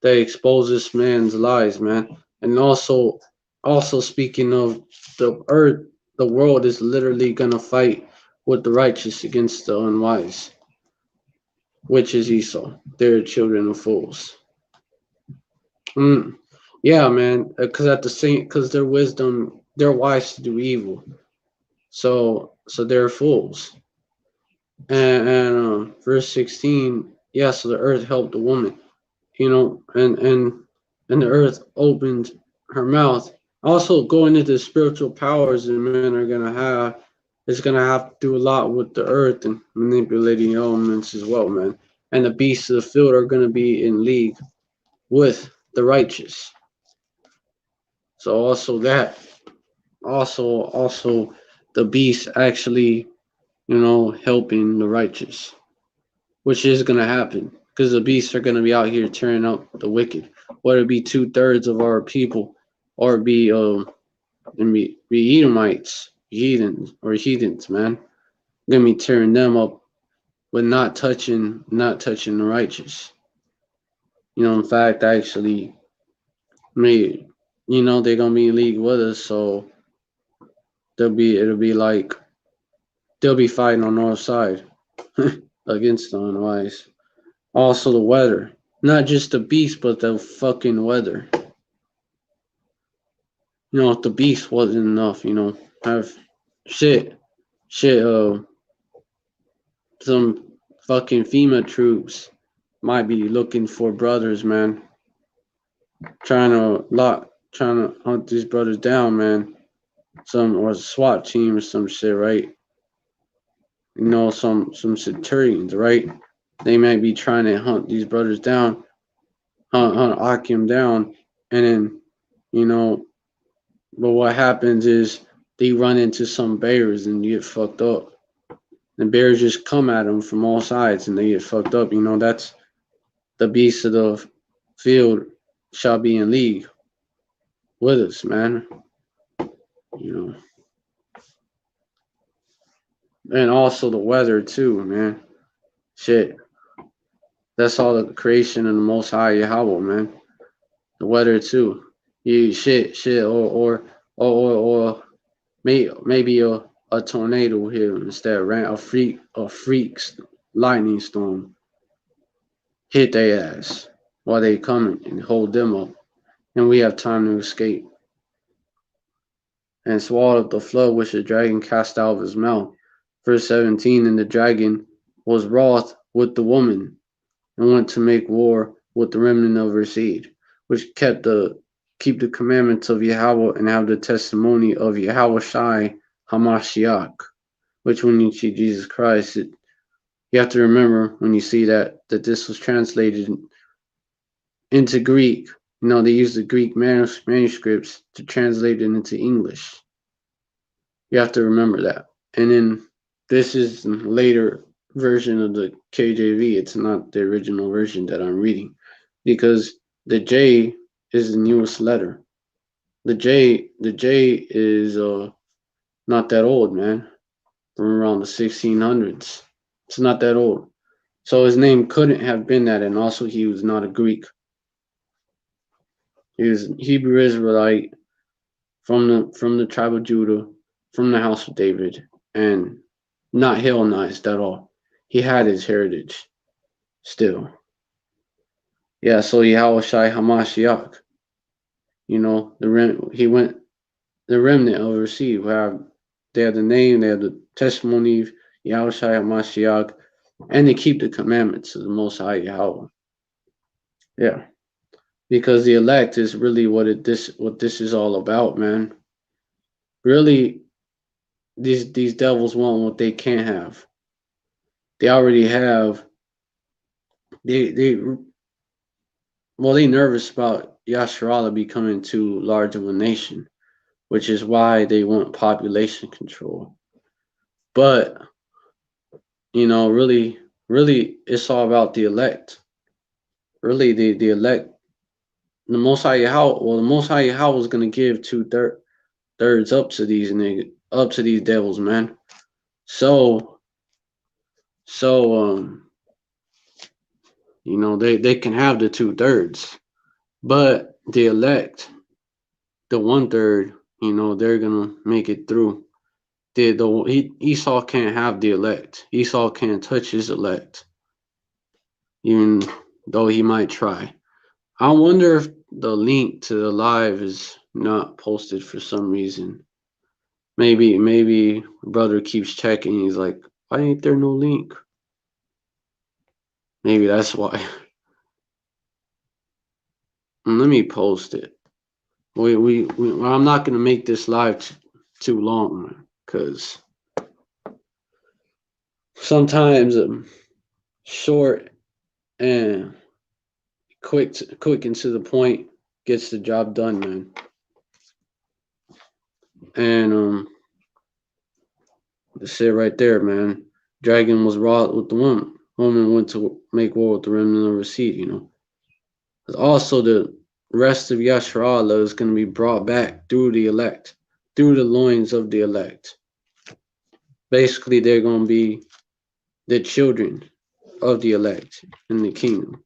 They expose this man's lies, man. And also speaking of the earth, the world is literally gonna fight with the righteous against the unwise, which is Esau. They're children of fools. Yeah, man. Because their wisdom, they're wise to do evil. So they're fools. And verse 16, yeah. So the earth helped the woman, and the earth opened her mouth. Also, going into the spiritual powers that men are gonna have, is gonna have to do a lot with the earth and manipulating elements as well, man. And the beasts of the field are gonna be in league with the righteous. So also the beasts actually, helping the righteous, which is gonna happen because the beasts are gonna be out here tearing up the wicked. Whether it be 2/3 of our people, or be Edomites, heathens, man. Gonna be tearing them up, but not touching the righteous. In fact, actually, they're gonna be in league with us, so it'll be like they'll be fighting on our side against the unwise. Also, the weather, not just the beast, but the fucking weather. If the beast wasn't enough, have shit, some fucking FEMA troops might be looking for brothers, man. Trying to hunt these brothers down, man. Or SWAT team or some shit, right? Some centurions, right? They might be trying to hunt these brothers down, hunt Akim down, and then, but what happens is they run into some bears and get fucked up. The bears just come at them from all sides and they get fucked up. That's the beasts of the field shall be in league with us, man. And also the weather too, man. Shit. That's all the creation of the Most High Yahweh, man. The weather too. You shit, or maybe a tornado here instead. A freak lightning storm hit their ass while they coming and hold them up, and we have time to escape. And swallowed up the flood which the dragon cast out of his mouth. Verse 17, and the dragon was wroth with the woman, and went to make war with the remnant of her seed, which keep the commandments of Yahweh and have the testimony of Yahweh Shai Hamashiach, which when you see Jesus Christ, you have to remember when you see that this was translated into Greek. They use the Greek manuscripts to translate it into English. You have to remember that. And then this is the later version of the KJV. It's not the original version that I'm reading, because the J is the newest letter. The J is not that old, man. from around the 1600s. It's not that old. So his name couldn't have been that, and also he was not a Greek. He was Hebrew Israelite from the tribe of Judah, from the house of David, and not Hellenized at all. He had his heritage still. Yeah, so Yahushai Hamashiach, the remnant of Receive, they have the name, they have the testimony of Yahushai Hamashiach, and they keep the commandments of the Most High Yahweh. Yeah, because the elect is really what this is all about, man. Really, these devils want what they can't have. They already have. They nervous about Yasharallah becoming too large of a nation, which is why they want population control. But really, it's all about the elect. Really, the elect, the Most High Yahweh. Well, the Most High Yahweh is gonna give thirds up to these devils, man. So they can have the 2/3, but the elect, the 1/3, they're gonna make it through. Esau can't have the elect. Esau can't touch his elect, even though he might try. I wonder if the link to the live is not posted for some reason. Maybe brother keeps checking. He's like, why ain't there no link? Maybe that's why. Let me post it. I'm not gonna make this live too long, because sometimes short and quick and to the point gets the job done, man. And that's it right there, man. Dragon was wrought with the woman. Woman went to make war with the remnant of Receive, Also, the rest of Yasharallah is going to be brought back through the elect, through the loins of the elect. Basically, they're going to be the children of the elect in the kingdom.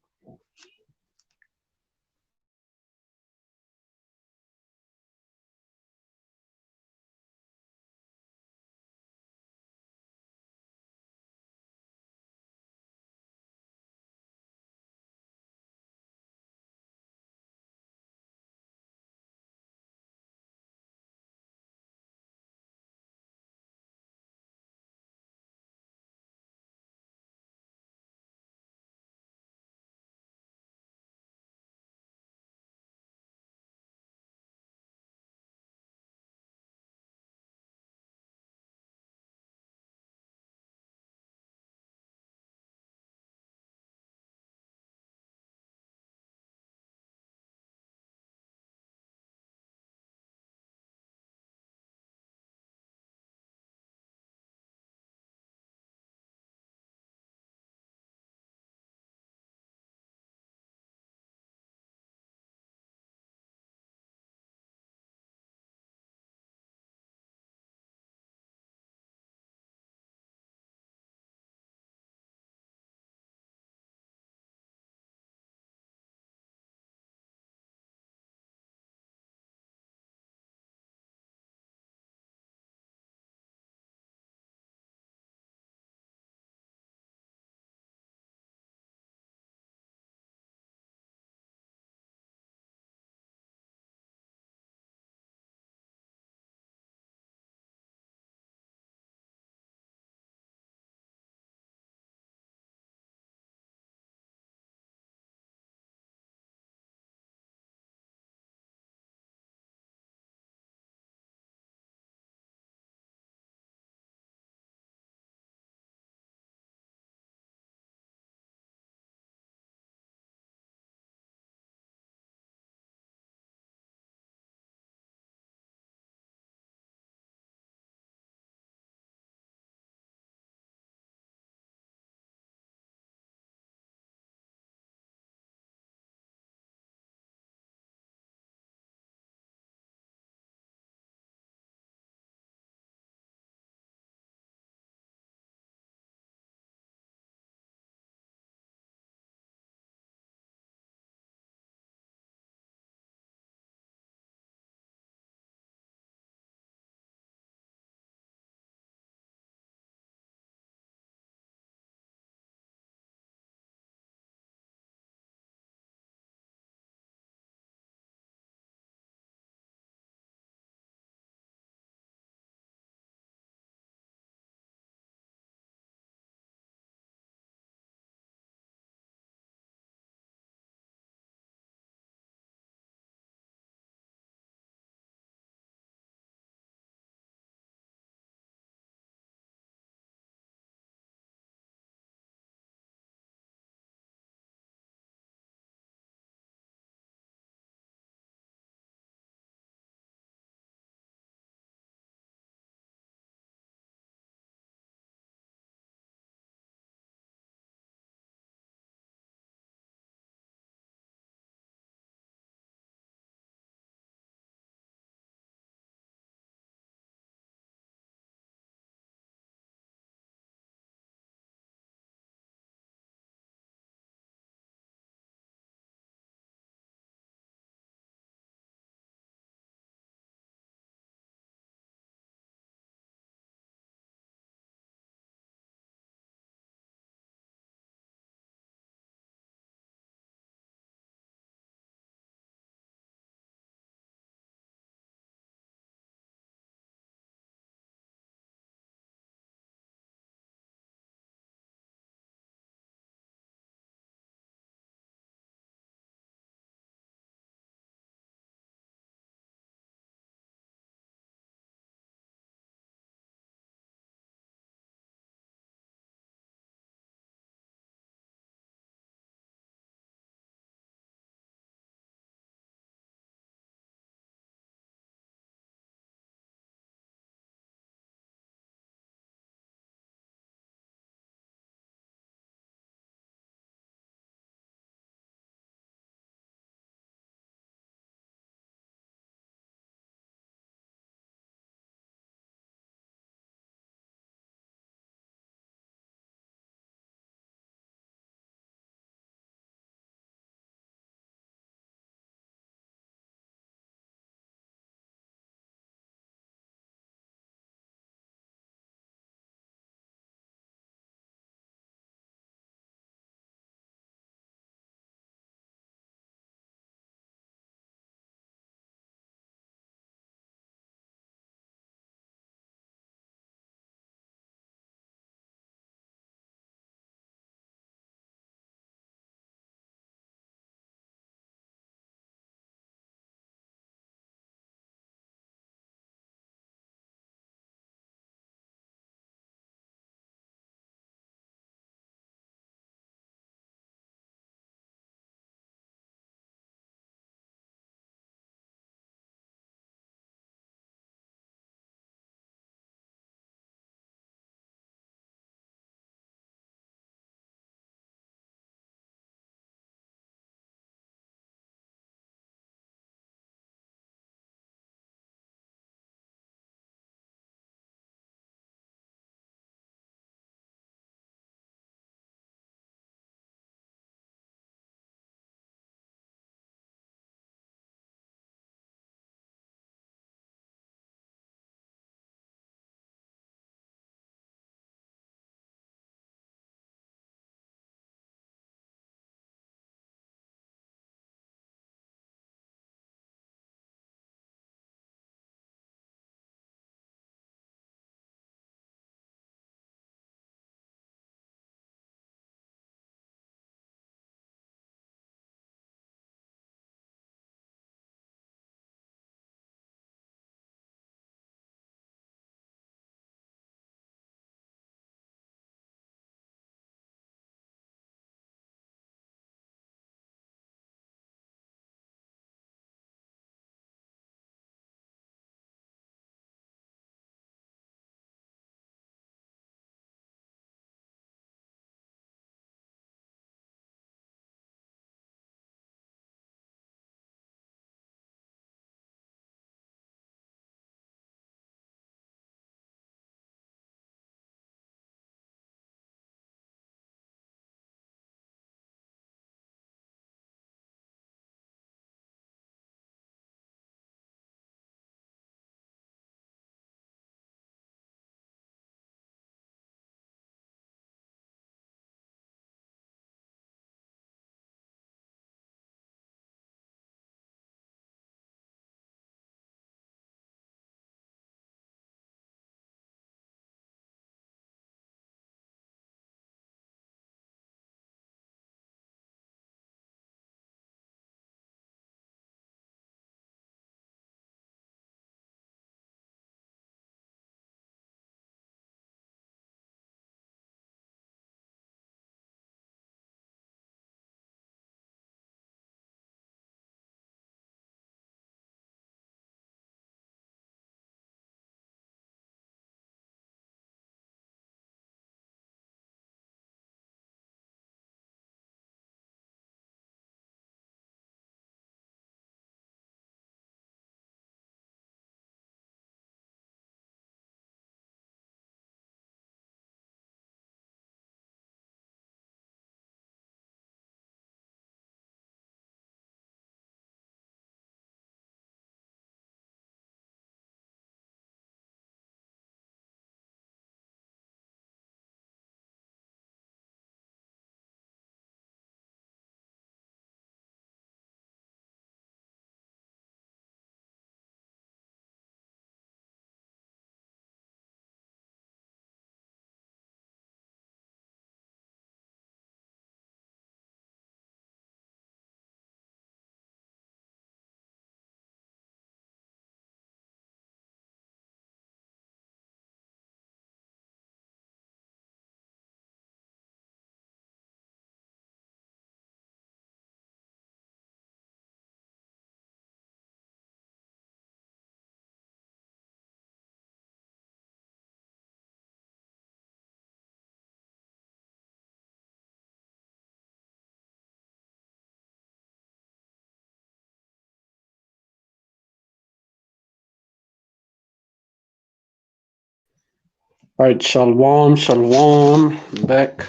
All right, shalom, shalom, back.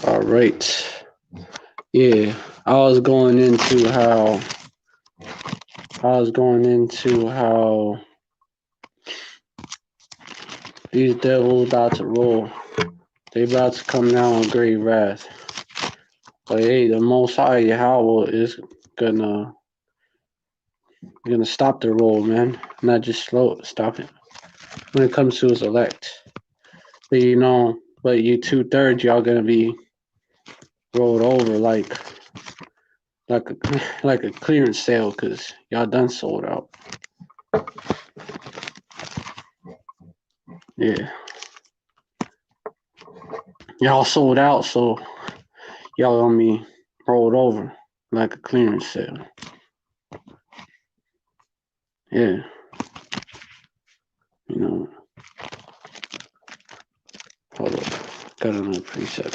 All right. Yeah, I was going into how these devils about to roll. They about to come down with great wrath. But hey, the Most High Yahweh is gonna stop the roll, man. Not just stop it. When it comes to his elect. But you 2/3, y'all gonna be rolled over like a clearance sale because y'all done sold out. Yeah. Y'all sold out, so y'all gonna be rolled over like a clearance sale. Yeah. Hold up. Got another preset.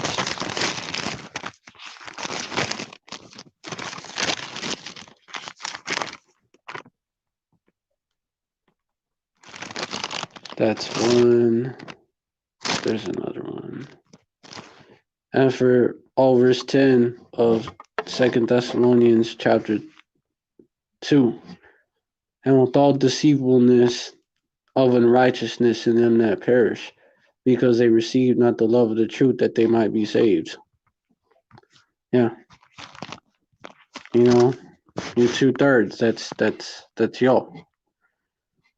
That's one. There's another one. And for all verse 10 of 2 Thessalonians chapter 2. And with all deceivableness of unrighteousness in them that perish, because they received not the love of the truth that they might be saved. Yeah. You 2/3. That's y'all.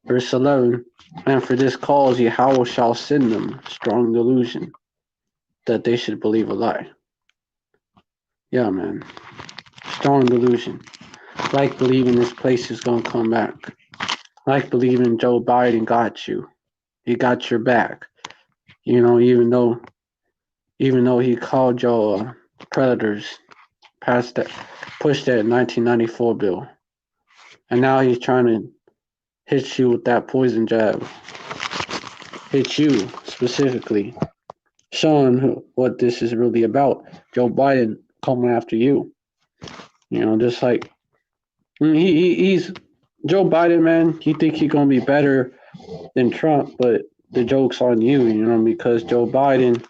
Verse 11. And for this cause Yahweh shall send them strong delusion, that they should believe a lie. Yeah, man. Strong delusion. Like believing this place is gonna come back. Like believing Joe Biden got you. He got your back. Even though he called y'all predators, pushed that 1994 bill. And now he's trying to hit you with that poison jab. Hit you specifically. Showing what this is really about. Joe Biden coming after you. Just like he's Joe Biden, man. You think he's gonna be better than Trump, but the joke's on you, because Joe Biden,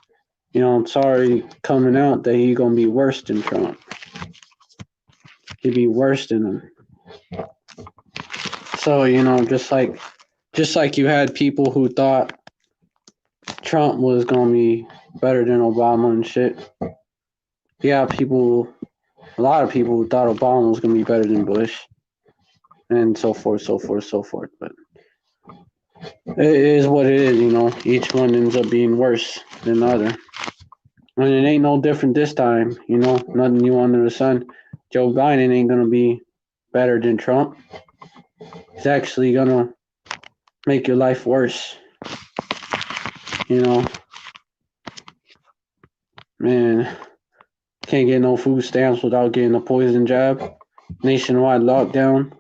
I'm sorry, coming out that he's gonna be worse than Trump. He'd be worse than him. So, just like you had people who thought Trump was gonna be better than Obama and shit. Yeah, a lot of people who thought Obama was gonna be better than Bush, and so forth. But it is what it is, Each one ends up being worse than the other. And it ain't no different this time, nothing new under the sun. Joe Biden ain't gonna be better than Trump. He's actually gonna make your life worse. Man, can't get no food stamps without getting a poison jab. Nationwide lockdown.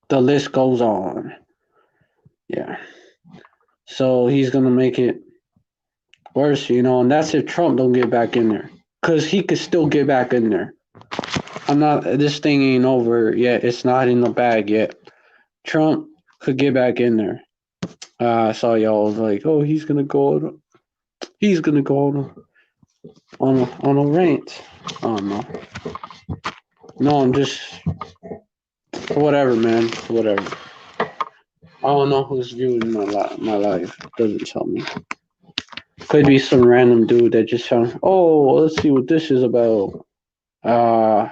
The list goes on. Yeah. So he's gonna make it worse, and that's if Trump don't get back in there. Because he could still get back in there. This thing ain't over yet. It's not in the bag yet. Trump could get back in there. I saw y'all was like, oh, he's gonna go on a rant. Oh no. No, I'm just whatever, man. Whatever. I don't know who's viewing my life. It doesn't tell me. Could be some random dude that just found, oh, let's see what this is about. And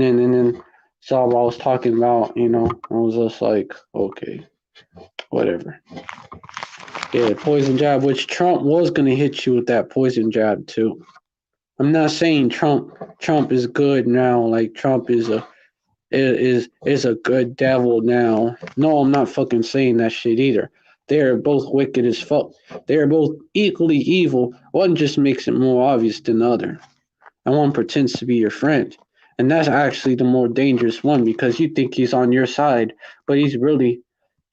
then saw what I was talking about, I was just like, okay, whatever. Yeah, poison jab, which Trump was gonna hit you with that poison jab too. I'm not saying Trump is good now, like Trump is a good devil now. No, I'm not fucking saying that shit either. They're both wicked as fuck. They're both equally evil. One just makes it more obvious than the other. And one pretends to be your friend. And that's actually the more dangerous one because you think he's on your side, but he's really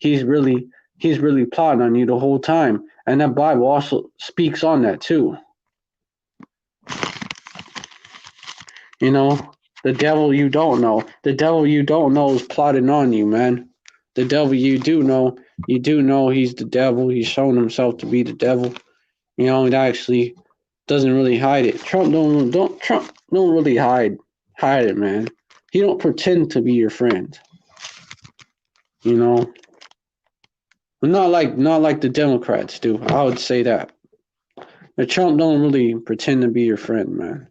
plotting on you the whole time. And that Bible also speaks on that too. The devil you don't know. The devil you don't know is plotting on you, man. The devil you do know he's the devil. He's shown himself to be the devil. You know, it actually doesn't really hide it. Trump don't really hide it, man. He don't pretend to be your friend. You know, but not like the Democrats do. I would say that. But Trump don't really pretend to be your friend, man.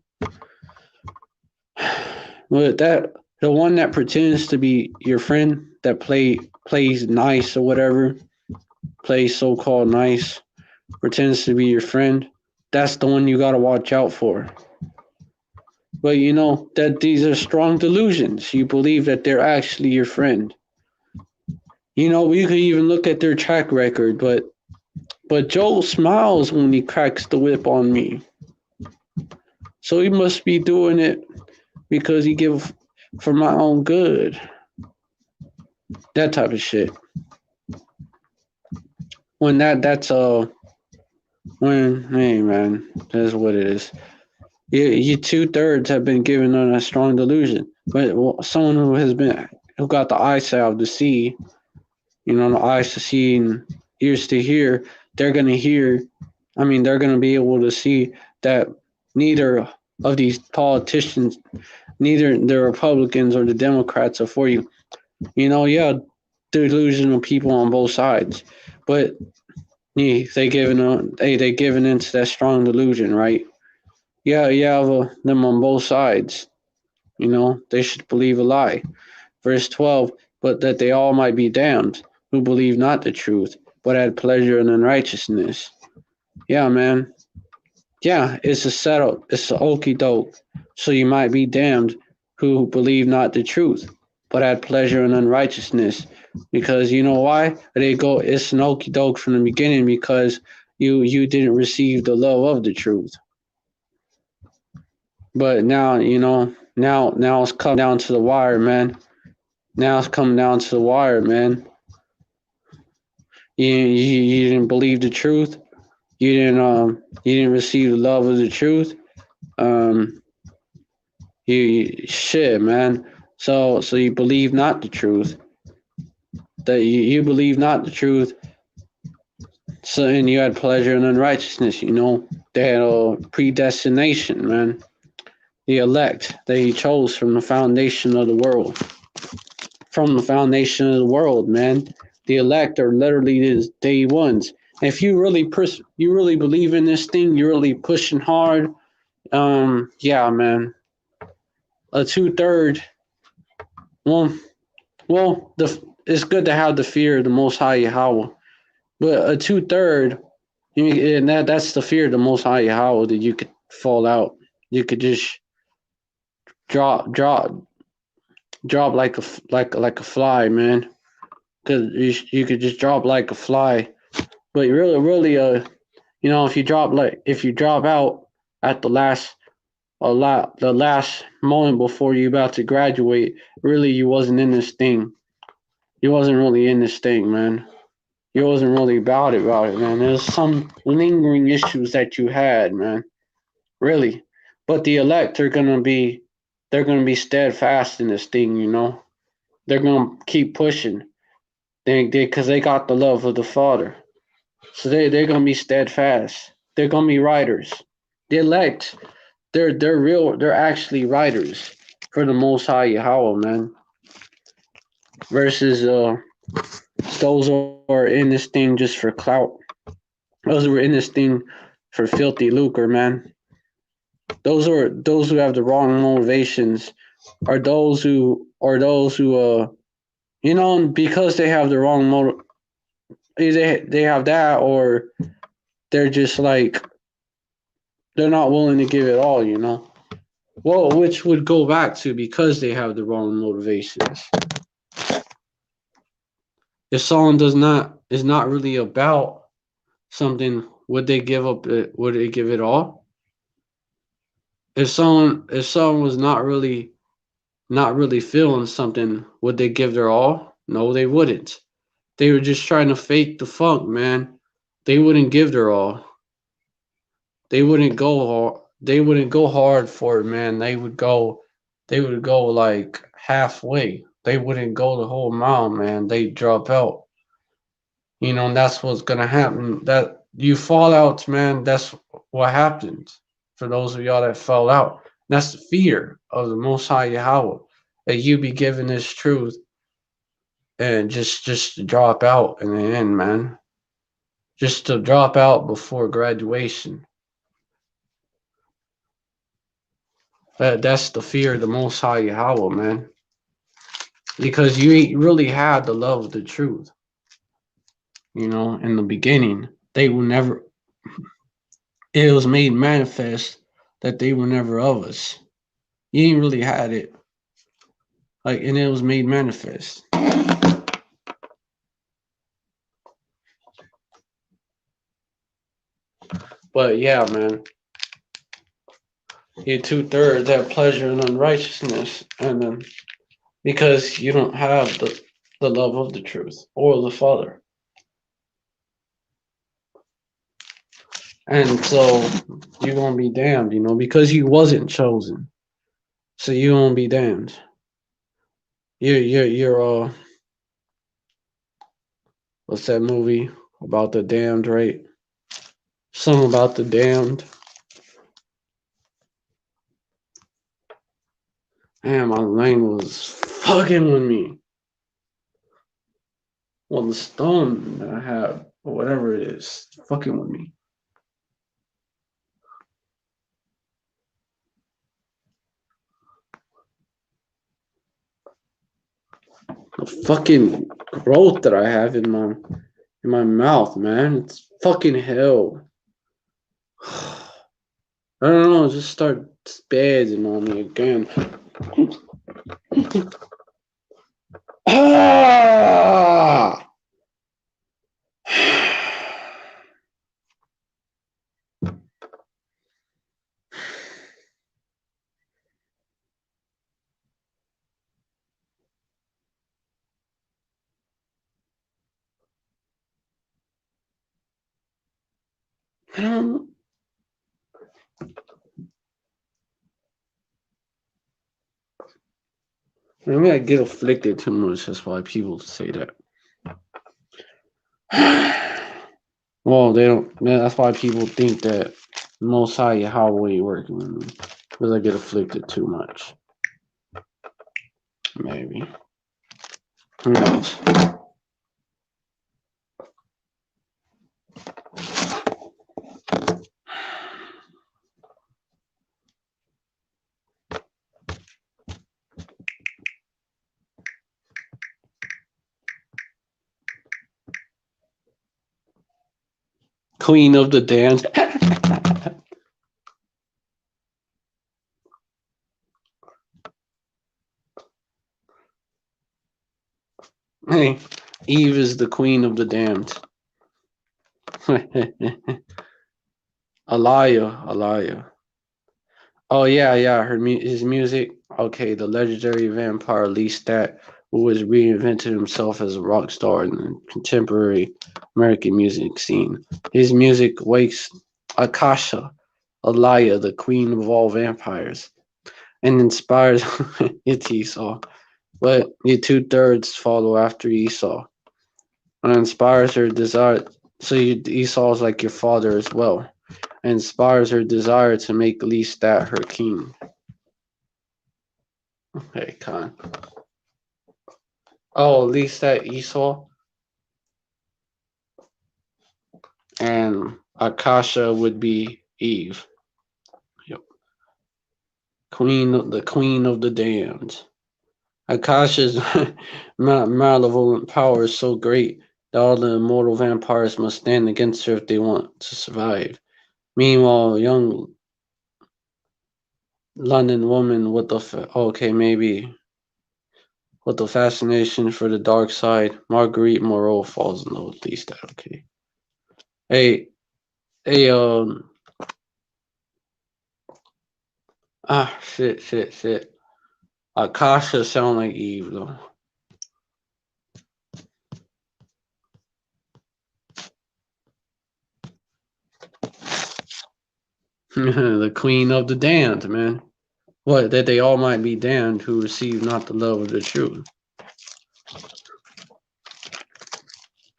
But that the one that pretends to be your friend that plays nice or whatever, plays so called nice, pretends to be your friend, that's the one you gotta watch out for. But you know that these are strong delusions. You believe that they're actually your friend. You know, we could even look at their track record, but Joe smiles when he cracks the whip on me. So he must be doing it because he give for my own good. That type of shit. When hey man, that's what it is. You 2/3 have been given on a strong delusion, but someone who got the eyesight to see, you know, the eyes to see and ears to hear, they're gonna hear. I mean, they're gonna be able to see that neither of these politicians, neither the Republicans or the Democrats are for you. You know, yeah, delusional people on both sides, but yeah, they giving into that strong delusion, right? Yeah, them on both sides. You know, they should believe a lie. Verse 12, but that they all might be damned, who believe not the truth, but had pleasure in unrighteousness. Yeah, man. Yeah, it's a setup. It's a okey doke. So you might be damned who believe not the truth, but had pleasure in unrighteousness. Because you know why? It's an okey doke from the beginning because you didn't receive the love of the truth. But now, you know, now it's come down to the wire, man. Now it's coming down to the wire, man. You didn't believe the truth. You didn't receive the love of the truth. Um, you shit, man. So you believe not the truth. That you believe not the truth. So and you had pleasure in unrighteousness. You know they had a predestination, man. The elect that he chose from the foundation of the world. From the foundation of the world, man. The elect are literally his day ones. If you you really believe in this thing, you're really pushing hard. Yeah, man. A 2/3. Well, it's good to have the fear of the Most High Yahweh, but a 2/3, and that's the fear of the Most High Yahweh that you could fall out. You could just drop, drop, drop like a fly, man. Cause you could just drop like a fly. But really, you know, if you drop out at the last moment before you about to graduate, really you wasn't in this thing. You wasn't really in this thing, man. You wasn't really about it, man. There's some lingering issues that you had, man. Really. But the elect are they're gonna be steadfast in this thing, you know. They're gonna keep pushing. Because they got the love of the Father. So they're gonna be steadfast. They're gonna be writers. The elect, they're actually writers for the Most High Yahweh, man. Versus those who are in this thing just for clout. Those who are in this thing for filthy lucre, man. Those who have the wrong motivations are those who you know, because they have the wrong motive. They have that, or they're just like they're not willing to give it all, you know. Well, which would go back to because they have the wrong motivations. If someone is not really about something, would they give up? Would they give it all? If someone was not really feeling something, would they give their all? No, they wouldn't. They were just trying to fake the funk, man. They wouldn't give their all. They wouldn't go hard. They wouldn't go hard for it, man. They would go. they would go like halfway. They wouldn't go the whole mile, man. They drop out. And that's what's gonna happen. That you fall out, man. That's what happens for those of y'all that fell out. That's the fear of the Most High Yahweh, that you be given this truth and just drop out in the end, man. Just to drop out before graduation. That's the fear of the Most High Yahweh, man. Because you ain't really had the love of the truth. In the beginning, they will never. It was made manifest that they were never of us. You ain't really had it. And it was made manifest. But yeah, man. You 2/3 have pleasure in unrighteousness, and then because you don't have the love of the truth or the Father. And so you're gonna be damned, because you wasn't chosen. So you're gonna be damned. You're what's that movie about the damned, right? Something about the damned. Man, my lane was fucking with me. Well, the stone that I have, or whatever it is, fucking with me. The fucking growth that I have in my mouth, man. It's fucking hell. I don't know, just start spazzing on me again. Ah! I don't. Maybe I get afflicted too much. That's why people say that. Well, they don't. That's why people think that Most High Yahweh working with me because I get afflicted too much. Maybe. Who knows? Queen of the dance. Hey, Eve is the queen of the damned. Alaya. Oh yeah. His music. Okay, the legendary vampire Lestat, who has reinvented himself as a rock star in the contemporary American music scene. His music wakes Akasha, Alaya, the queen of all vampires, and inspires it's Esau. But the 2/3 follow after Esau, and inspires her desire. So Esau is like your father as well. And inspires her desire to make Lestat her king. Hey, Khan. Oh, Lestat Esau. And Akasha would be Eve. Yep. The queen of the damned. Akasha's malevolent power is so great that all the immortal vampires must stand against her if they want to survive. Meanwhile, young London woman with maybe with the fascination for the dark side, Marguerite Moreau falls in love with Lestat. Okay. Hey, hey, shit. Akasha sound like Eve though. The queen of the damned, man. What, that they all might be damned who receive not the love of the truth.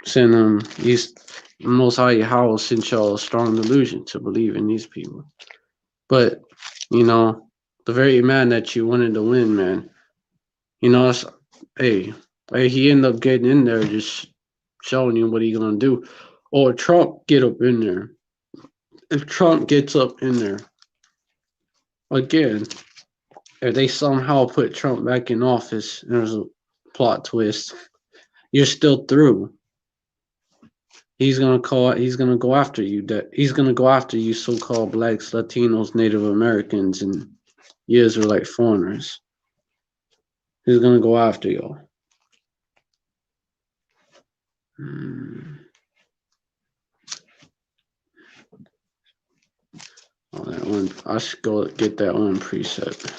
Send them, Most High Yahweh sent y'all a strong delusion to believe in these people. But, the very man that you wanted to win, man, hey, he ended up getting in there just showing you what he gonna do. Or Trump get up in there. If Trump gets up in there, again, if they somehow put Trump back in office, there's a plot twist, you're still through. He's gonna go after you. He's gonna go after you, so-called blacks, Latinos, Native Americans, and you Israelite foreigners. He's gonna go after y'all. Oh, that one. I should go get that one preset.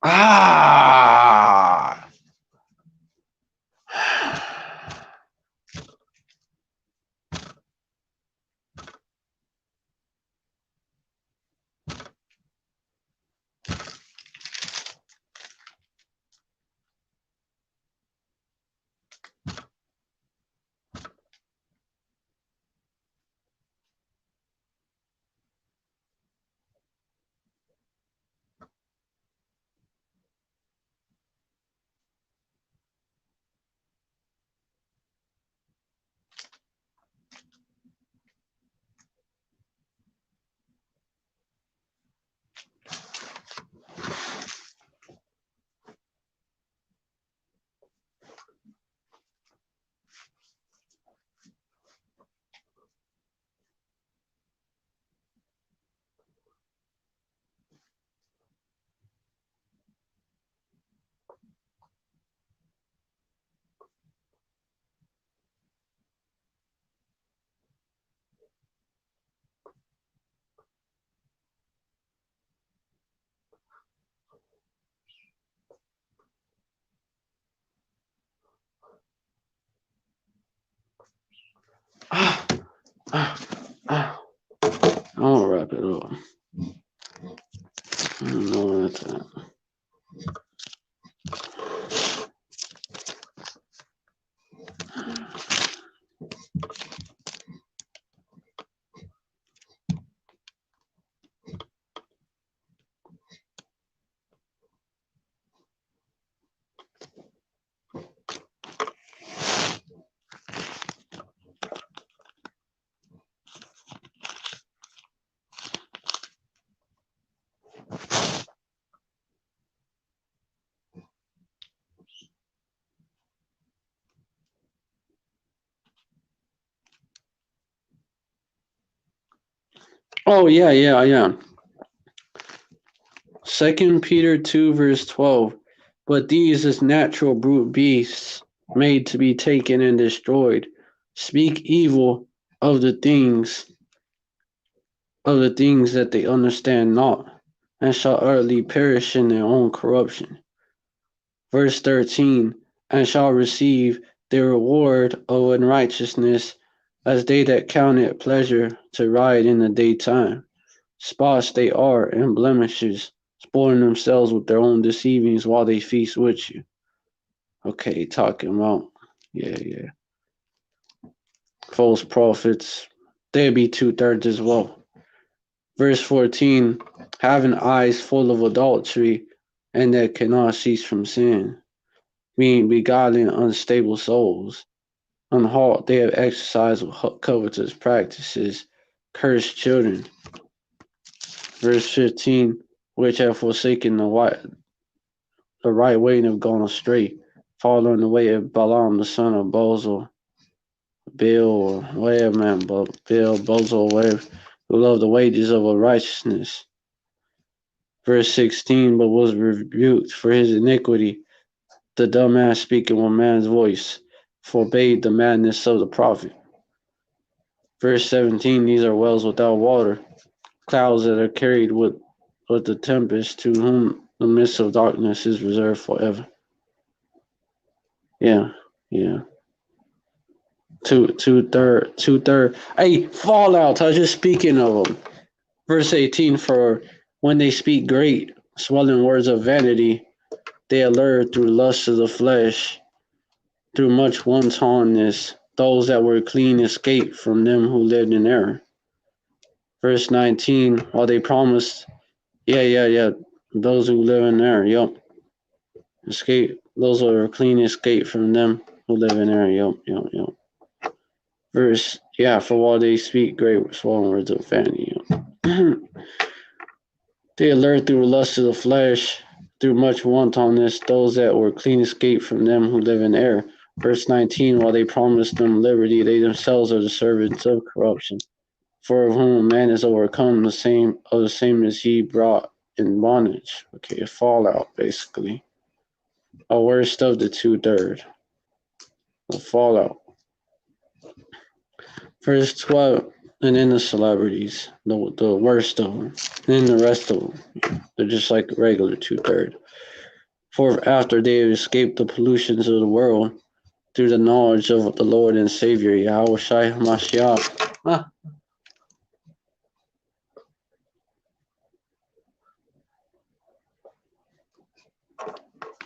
Ah. I want to wrap it up. I don't know where that's at. Oh, yeah. 2 Peter 2 verse 12. But these is natural brute beasts, made to be taken and destroyed, speak evil of the things that they understand not, and shall utterly perish in their own corruption. Verse 13. And shall receive the reward of unrighteousness, as they that count it pleasure to ride in the daytime. Spots they are, and blemishes, spoiling themselves with their own deceivings while they feast with you. Okay, talking about, yeah. False prophets, they'd be 2/3 as well. Verse 14, having eyes full of adultery, and that cannot cease from sin, being beguiling unstable souls. Unhalt they have exercised covetous practices, cursed children. Verse 15, which have forsaken the right way and have gone astray, following the way of Balaam the son of Bozal, Bill, or whatever, man, but Bill, Bozal, whatever, who loved the wages of unrighteousness. Verse 16, but was rebuked for his iniquity. The dumbass speaking with man's voice forbade the madness of the prophet. Verse 17, these are wells without water, clouds that are carried with the tempest, to whom the mist of darkness is reserved forever. Yeah. Two third. Hey, Fallout. I was just speaking of them. Verse 18. For when they speak great, swelling words of vanity, they allure through lust of the flesh, through much wantonness, those that were clean escaped from them who lived in error. Verse 19. While they promised, yeah. Those who live in error, yup. Escape. Those who are clean escape from them who live in error, yup. Verse, yeah, for while they speak great swollen words of vanity. They allure through lust of the flesh, through much wantonness, those that were clean escape from them who live in error. Verse 19, while they promise them liberty, they themselves are the servants of corruption. For of whom a man is overcome, the same as he brought in bondage. Okay, a fallout, basically. A worst of the two-third. A fallout. Verse 12, and then the celebrities, the worst of them. And then the rest of them, they're just like regular two-third. For after they have escaped the pollutions of the world through the knowledge of the Lord and Savior, Yahweh Shai Mashiach.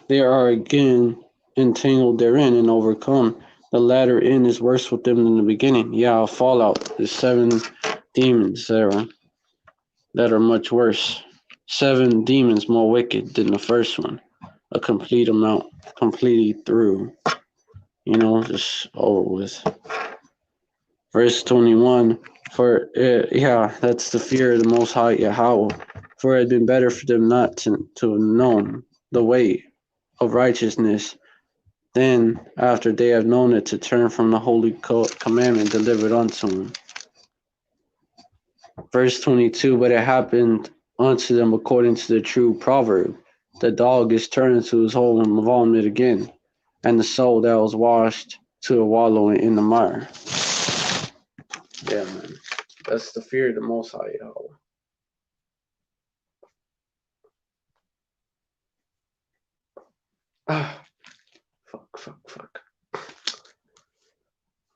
They are again entangled therein and overcome. The latter end is worse with them than the beginning. Yeah, fallout. There's 7 demons that are much worse. 7 demons more wicked than the first one. A complete amount, completely through. Just over with. Verse 21. For that's the fear of the Most High Yahweh. For it had been better for them not to have known the way of righteousness, then after they have known it, to turn from the holy commandment delivered unto them. Verse 22, but it happened unto them according to the true proverb, the dog is turned into his hole and vomit again, and the soul that was washed to a wallowing in the mire. Yeah, man. That's the fear of the Most High Yahweh. Fuck.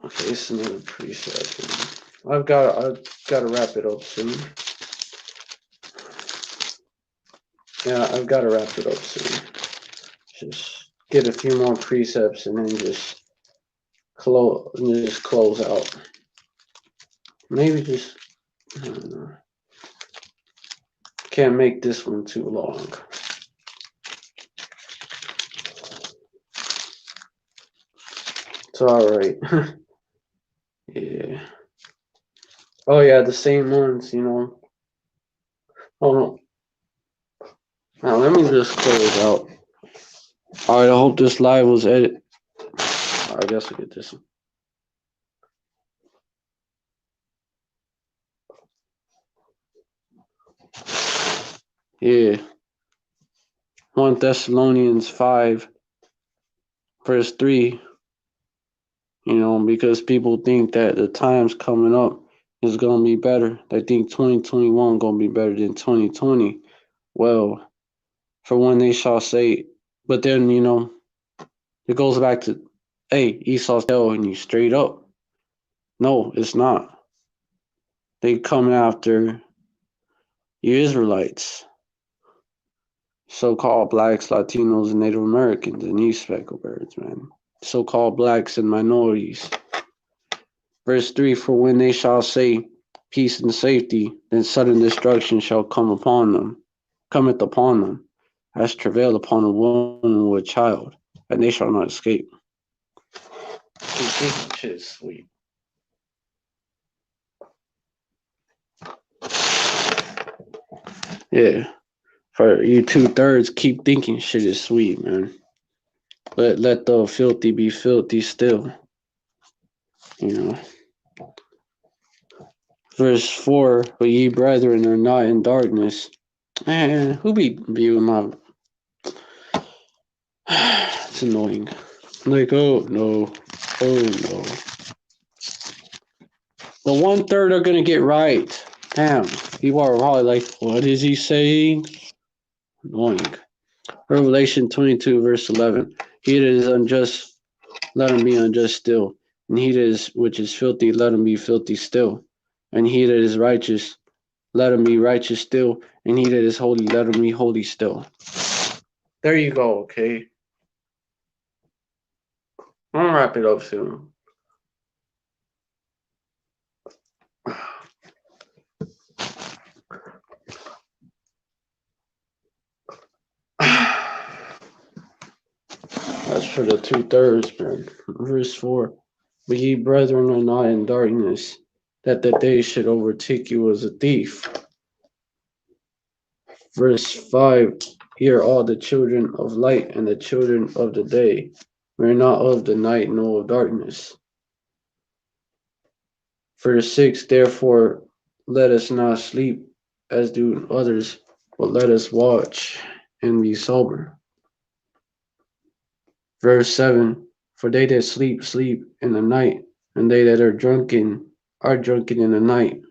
Okay, this is another precept. I've got to wrap it up soon. Yeah, I've got to wrap it up soon. Just get a few more precepts and then just close out. Maybe just, I don't know. Can't make this one too long. It's alright. Yeah. Oh yeah, the same ones, Oh no. Now let me just close out. Alright, I hope this live was edited. I guess I'll get this one. Yeah. 1 Thessalonians 5, verse 3. Because people think that the times coming up is going to be better. They think 2021 going to be better than 2020. Well, for when they shall say, but then, it goes back to, hey, Esau's telling you straight up. No, it's not. They come after you Israelites, so-called blacks, Latinos, and Native Americans, and you specklebirds, man. So-called blacks and minorities. Verse 3, for when they shall say peace and safety, then sudden destruction shall cometh upon them, as travail upon a woman with a child, and they shall not escape. This shit is sweet. Yeah. For you 2/3, keep thinking shit is sweet, man. Let the filthy be filthy still. Verse 4, but ye brethren are not in darkness. Man, who be viewing my... It's annoying. Like, oh no. The 1/3 are gonna get right. Damn. People are probably like, what is he saying? Annoying. Revelation 22, verse 11. He that is unjust, let him be unjust still. And he that is which is filthy, let him be filthy still. And he that is righteous, let him be righteous still. And he that is holy, let him be holy still. There you go, okay? I'm gonna wrap it up soon. As for the 2/3, man. Verse 4. But ye, brethren, are not in darkness, that the day should overtake you as a thief. Verse 5. Ye are all the children of light and the children of the day. We are not of the night nor of darkness. Verse 6. Therefore, let us not sleep as do others, but let us watch and be sober. Verse 7. For they that sleep, sleep in the night, and they that are drunken in the night.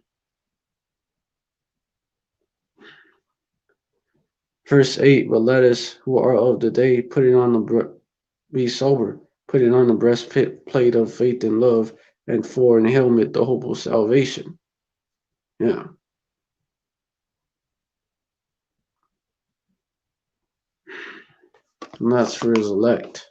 Verse 8. But let us who are of the day put it on be sober, put it on the breastplate of faith and love, and for an helmet the hope of salvation. Yeah. And that's for his elect.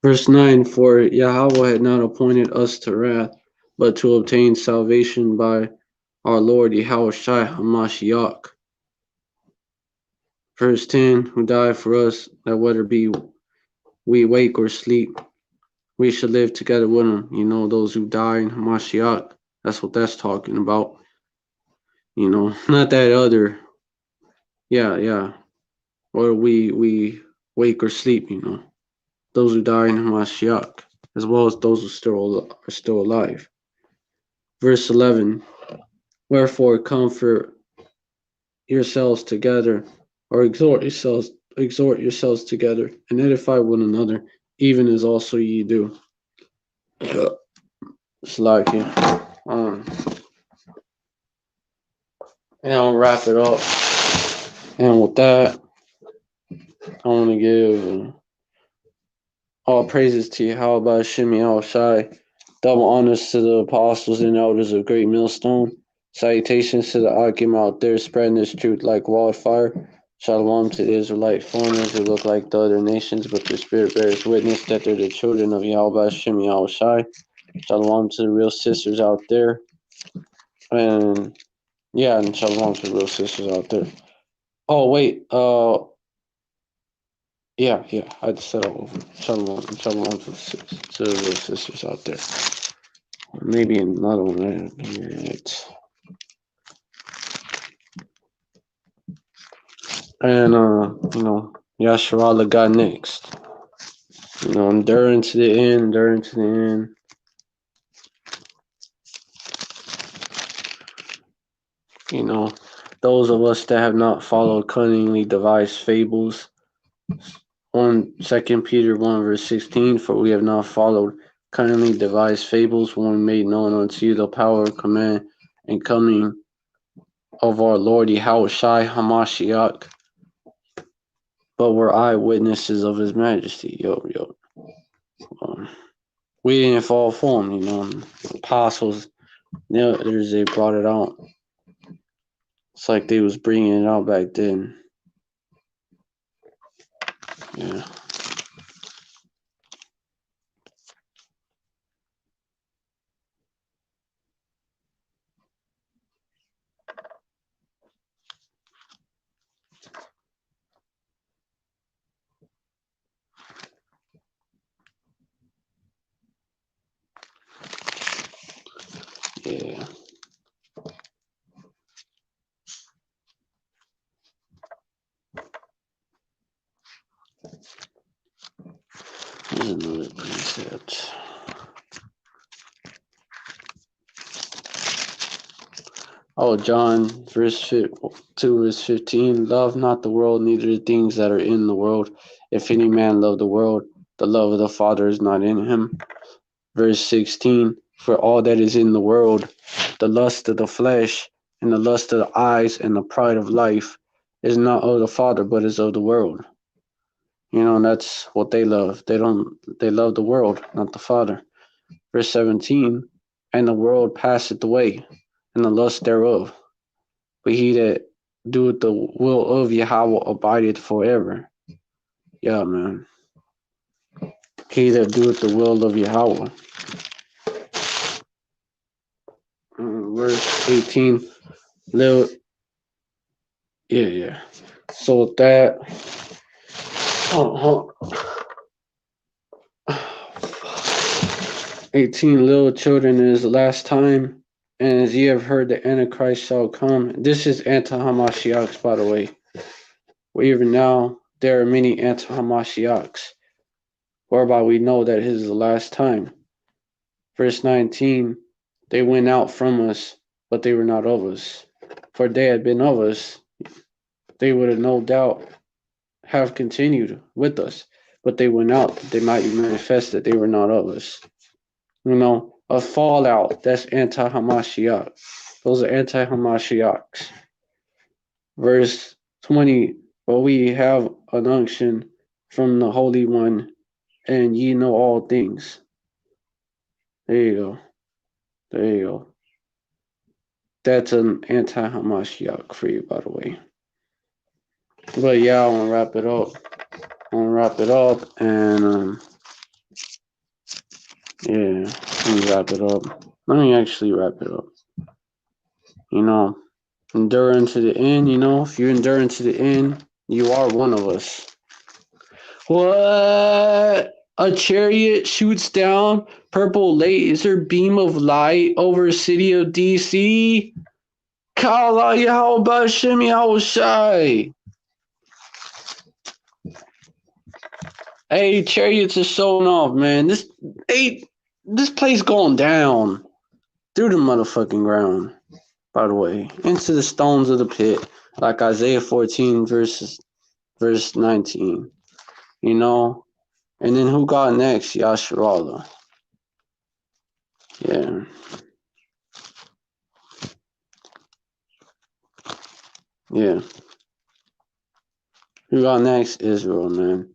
Verse 9. For Yahweh had not appointed us to wrath, but to obtain salvation by our Lord Yahushua HaMashiach. Verse 10. Who died for us, that whether be we wake or sleep, we should live together with him. You know, those who die in Hamashiach. That's what that's talking about. You know, not that other. Yeah. Or we wake or sleep, you know. Those who die in Hamashiach, as well as those who are still alive. Verse 11. Wherefore comfort yourselves together, or exhort yourselves together, and edify one another, even as also ye do. It's like it. And I'll wrap it up. And with that, I want to give all praises to Yahweh Shemi Al Shai. Double honors to the apostles and elders of Great Millstone. Salutations to the Akim out there spreading this truth like wildfire. Shalom to the Israelite foreigners who look like the other nations, but their spirit bears witness that they're the children of Yahweh Shemi Al Shai. Shalom to the real sisters out there. And yeah, and shalom to the real sisters out there. Oh, wait. Yeah. I just said all over. Shalom to the real sisters out there. Maybe another one. And you know, Yasharallah got next. You know, enduring to the end. You know, those of us that have not followed cunningly devised fables. 2 Peter 1 verse 16, for we have not followed cunningly devised fables when we made known unto you the power of command and coming of our Lord Yahushua Hamashiach, but were eyewitnesses of his majesty. Yo. We didn't fall for him, you know. The apostles, the others, they brought it out. It's like they was bringing it out back then. Yeah. Yeah. Here's another precept. Oh, John, verse 2, verse 15. Love not the world, neither the things that are in the world. If any man love the world, the love of the Father is not in him. Verse 16, for all that is in the world, the lust of the flesh, and the lust of the eyes, and the pride of life, is not of the Father, but is of the world. You know, that's what they love. They love the world, not the Father. Verse 17, and the world passeth away, and the lust thereof. But he that doeth the will of Yahweh abideth forever. Yeah, man. He that doeth the will of Yahweh. Verse 18, little, yeah. So with that, oh, 18, little children, is the last time, and as ye have heard, the Antichrist shall come. This is anti-Hamashiachs, by the way. Well, even now, there are many anti-Hamashiachs, whereby we know that it is the last time. Verse 19, they went out from us, but they were not of us. For if they had been of us, they would have no doubt have continued with us. But they went out that they might manifest that they were not of us. You know, a fallout, that's anti-Hamashiach. Those are anti-Hamashiachs. Verse 20, but we have an unction from the Holy One, and ye know all things. There you go. That's an anti-Hamashiach for you, by the way. But yeah, I want to wrap it up. And yeah, let me wrap it up. Let me actually wrap it up. You know, endure to the end. You know, if you endure to the end, you are one of us. What? A chariot shoots down purple laser beam of light over city of DC. Kala Yahweh Shem Yahushai. Hey, chariots are showing off, man. This place going down through the motherfucking ground. By the way, into the stones of the pit, like Isaiah 14 verse 19. You know, and then who got next? Yasharallah. Yeah. Yeah. Who got next? Israel, man.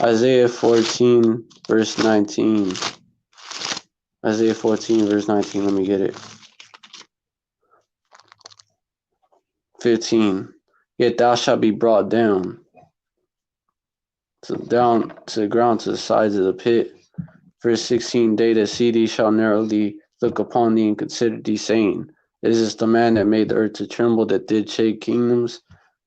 Isaiah 14 verse 19. Isaiah 14 verse 19. Let me get it. 15. Yet thou shalt be brought down to the ground, to the sides of the pit. Verse 16, they that see thee shall narrowly look upon thee and consider thee, saying, is this the man that made the earth to tremble, that did shake kingdoms?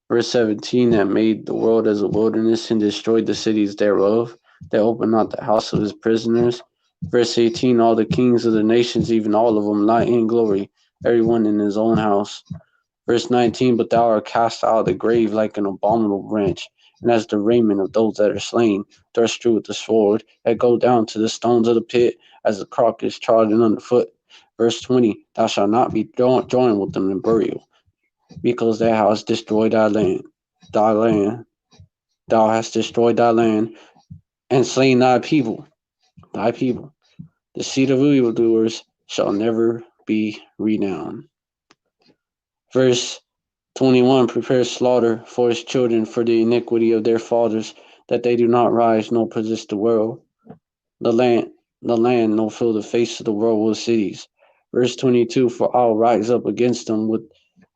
Verse 17, that made the world as a wilderness and destroyed the cities thereof, that opened not the house of his prisoners. Verse 18, all the kings of the nations, even all of them, lie in glory, everyone in his own house. Verse 19, but thou art cast out of the grave like an abominable branch, and as the raiment of those that are slain, thrust through with the sword, that go down to the stones of the pit, as the carcass trodden underfoot. Verse 20, thou shalt not be joined with them in burial, because thou hast destroyed thy land. Thou hast destroyed thy land, and slain thy people. The seed of evildoers shall never be renowned. Verse 21, prepare slaughter for his children for the iniquity of their fathers, that they do not rise nor possess the world, the land nor fill the face of the world with cities. Verse 22, for I will rise up against them with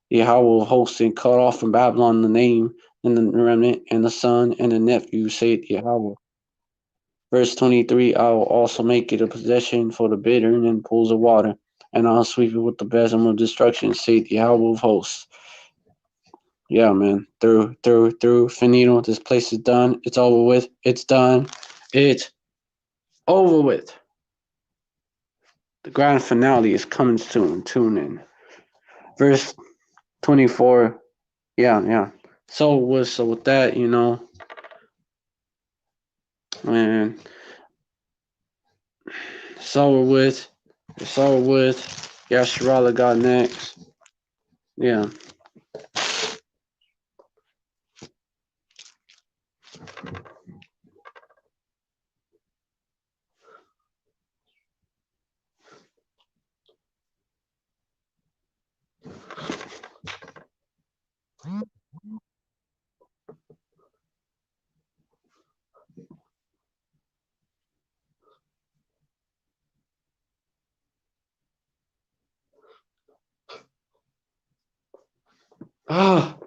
Yahweh of hosts, and cut off from Babylon the name, and the remnant, and the son, and the nephew, saith Yahweh. Verse 23, I will also make it a possession for the bitter and pools of water, and I'll sweep it with the besom of destruction, saith Yahweh of hosts. Yeah, man. Through. Finito. This place is done. It's over with. It's done. It's over with. The grand finale is coming soon. Tune in. Verse 24. Yeah. So with that, you know, man, it's over with. Yasharallah got next. Yeah. Ah,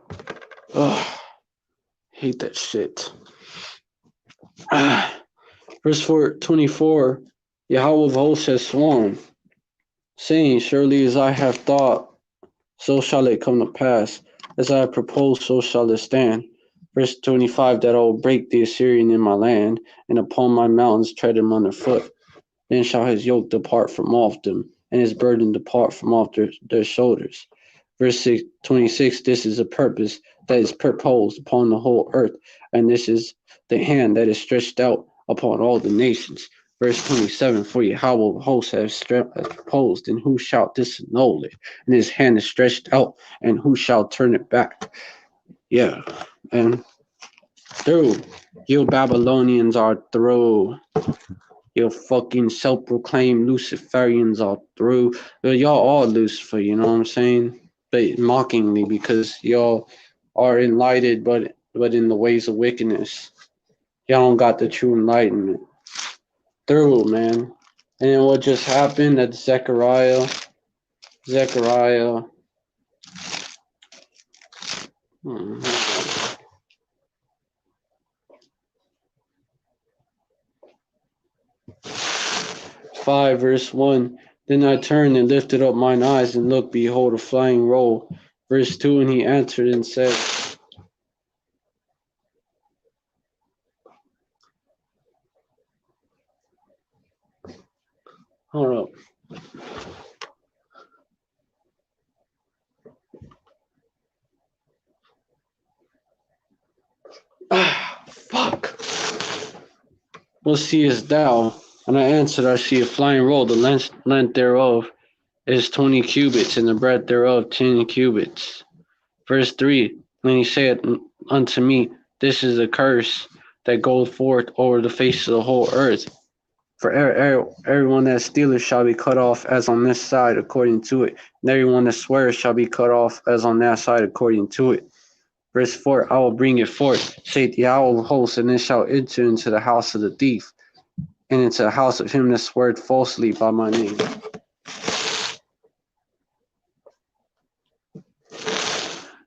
oh, hate that shit. Ah. Verse 24, Yahweh of hosts has sworn, saying, surely as I have thought, so shall it come to pass. As I have proposed, so shall it stand. Verse 25, that I will break the Assyrian in my land, and upon my mountains tread him underfoot. Then shall his yoke depart from off them, and his burden depart from off their shoulders. Verse 26, this is a purpose that is proposed upon the whole earth, and this is the hand that is stretched out upon all the nations. Verse 27, for Yahweh of hosts has proposed, and who shall disannul it? And his hand is stretched out, and who shall turn it back? Yeah, and through. You Babylonians are through. You fucking self-proclaimed Luciferians are through. Y'all all Lucifer, you know what I'm saying? But mockingly, because y'all are enlightened, but in the ways of wickedness. Y'all don't got the true enlightenment. Through, man. And then what just happened at Zechariah? 5 verse 1. Then I turned and lifted up mine eyes and looked, behold, a flying roll. Verse 2, and he answered and said, hold up. Ah, fuck. What seest thou? And I answered, I see a flying roll. The length thereof is 20 cubits, and the breadth thereof 10 cubits. Verse 3, and he said unto me, this is a curse that goeth forth over the face of the whole earth. For everyone that stealeth shall be cut off as on this side according to it, and everyone that sweareth shall be cut off as on that side according to it. Verse 4, I will bring it forth, saith Yahweh of hosts, and it shall enter into the house of the thief, and into the house of him that sweareth falsely by my name.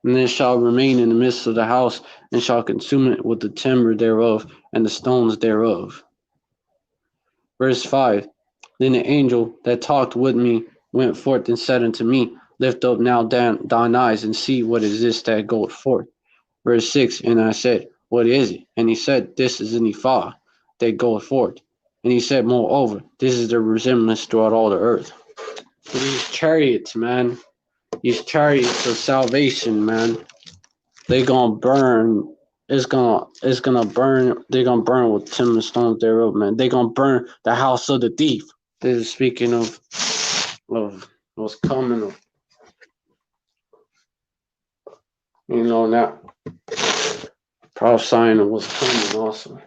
And it shall remain in the midst of the house, and shall consume it with the timber thereof, and the stones thereof. Verse 5, then the angel that talked with me went forth and said unto me, lift up now thine eyes, and see what is this that goeth forth. Verse 6, and I said, what is it? And he said, this is an ephah that goeth forth. And he said, moreover, this is the resemblance throughout all the earth. So these chariots, man, these chariots of salvation, man, they gonna burn. It's gonna burn. They're gonna burn with timber stones thereof, man. They gonna burn the house of the thief. This is speaking of what's coming. You know, now prophesying of what's coming also.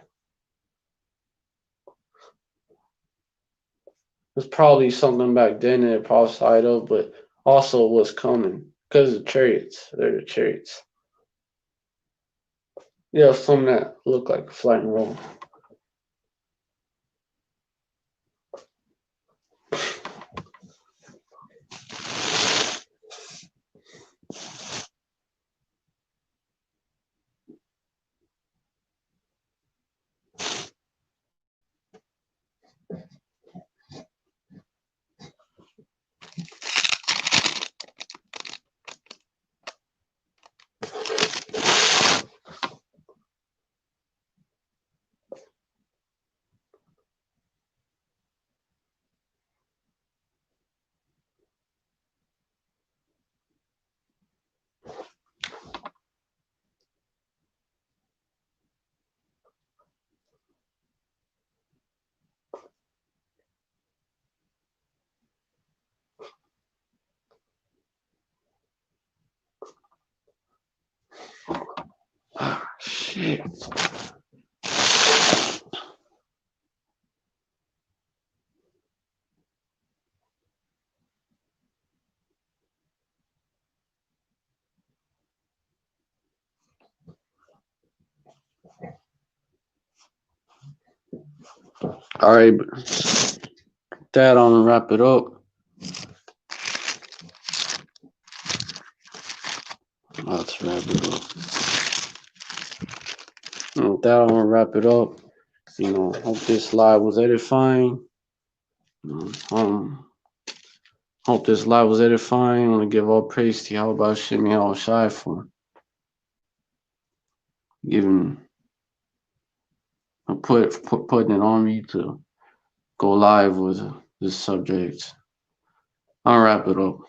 There's probably something back then that it prophesied of, but also what's coming. Because the chariots. They're the chariots. Yeah, some that look like a flying roll. Ah, shit. All right, that I'm gonna wrap it up. Let's wrap it up. And with that, I'm gonna wrap it up. Hope this live was edifying. Um, hope this live was edifying. I want to give all praise to Yahweh Shemi Al Shai for giving, putting it on me to go live with this subject. I'll wrap it up.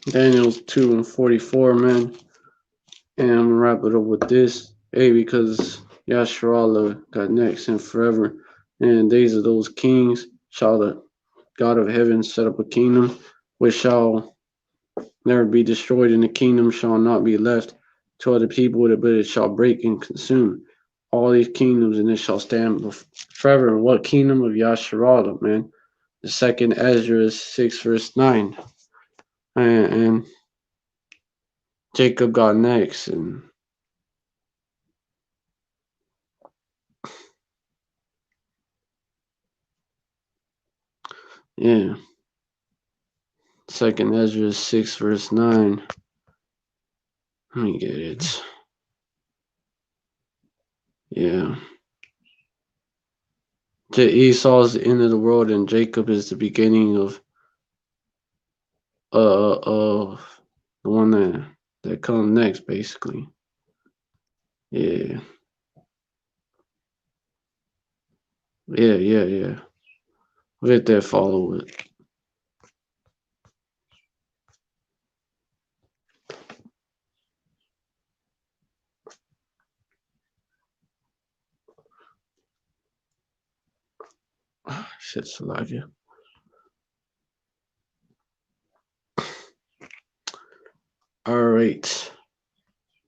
Daniel's 2:44, man. And I'm gonna wrap it up with this. Hey, because Yasharallah got next and forever. And in the days of those kings shall the God of heaven set up a kingdom which shall never be destroyed, and the kingdom shall not be left to other people, but it shall break and consume all these kingdoms, and it shall stand forever. What kingdom of Yasharallah, man? The second Ezra 6 verse 9. And Jacob got next, and yeah. Second Ezra 6 verse 9. Let me get it. Yeah. Esau is the end of the world, and Jacob is the beginning of the one that comes next, basically. Yeah. Yeah. Let that follow it. Shit's like it. All right.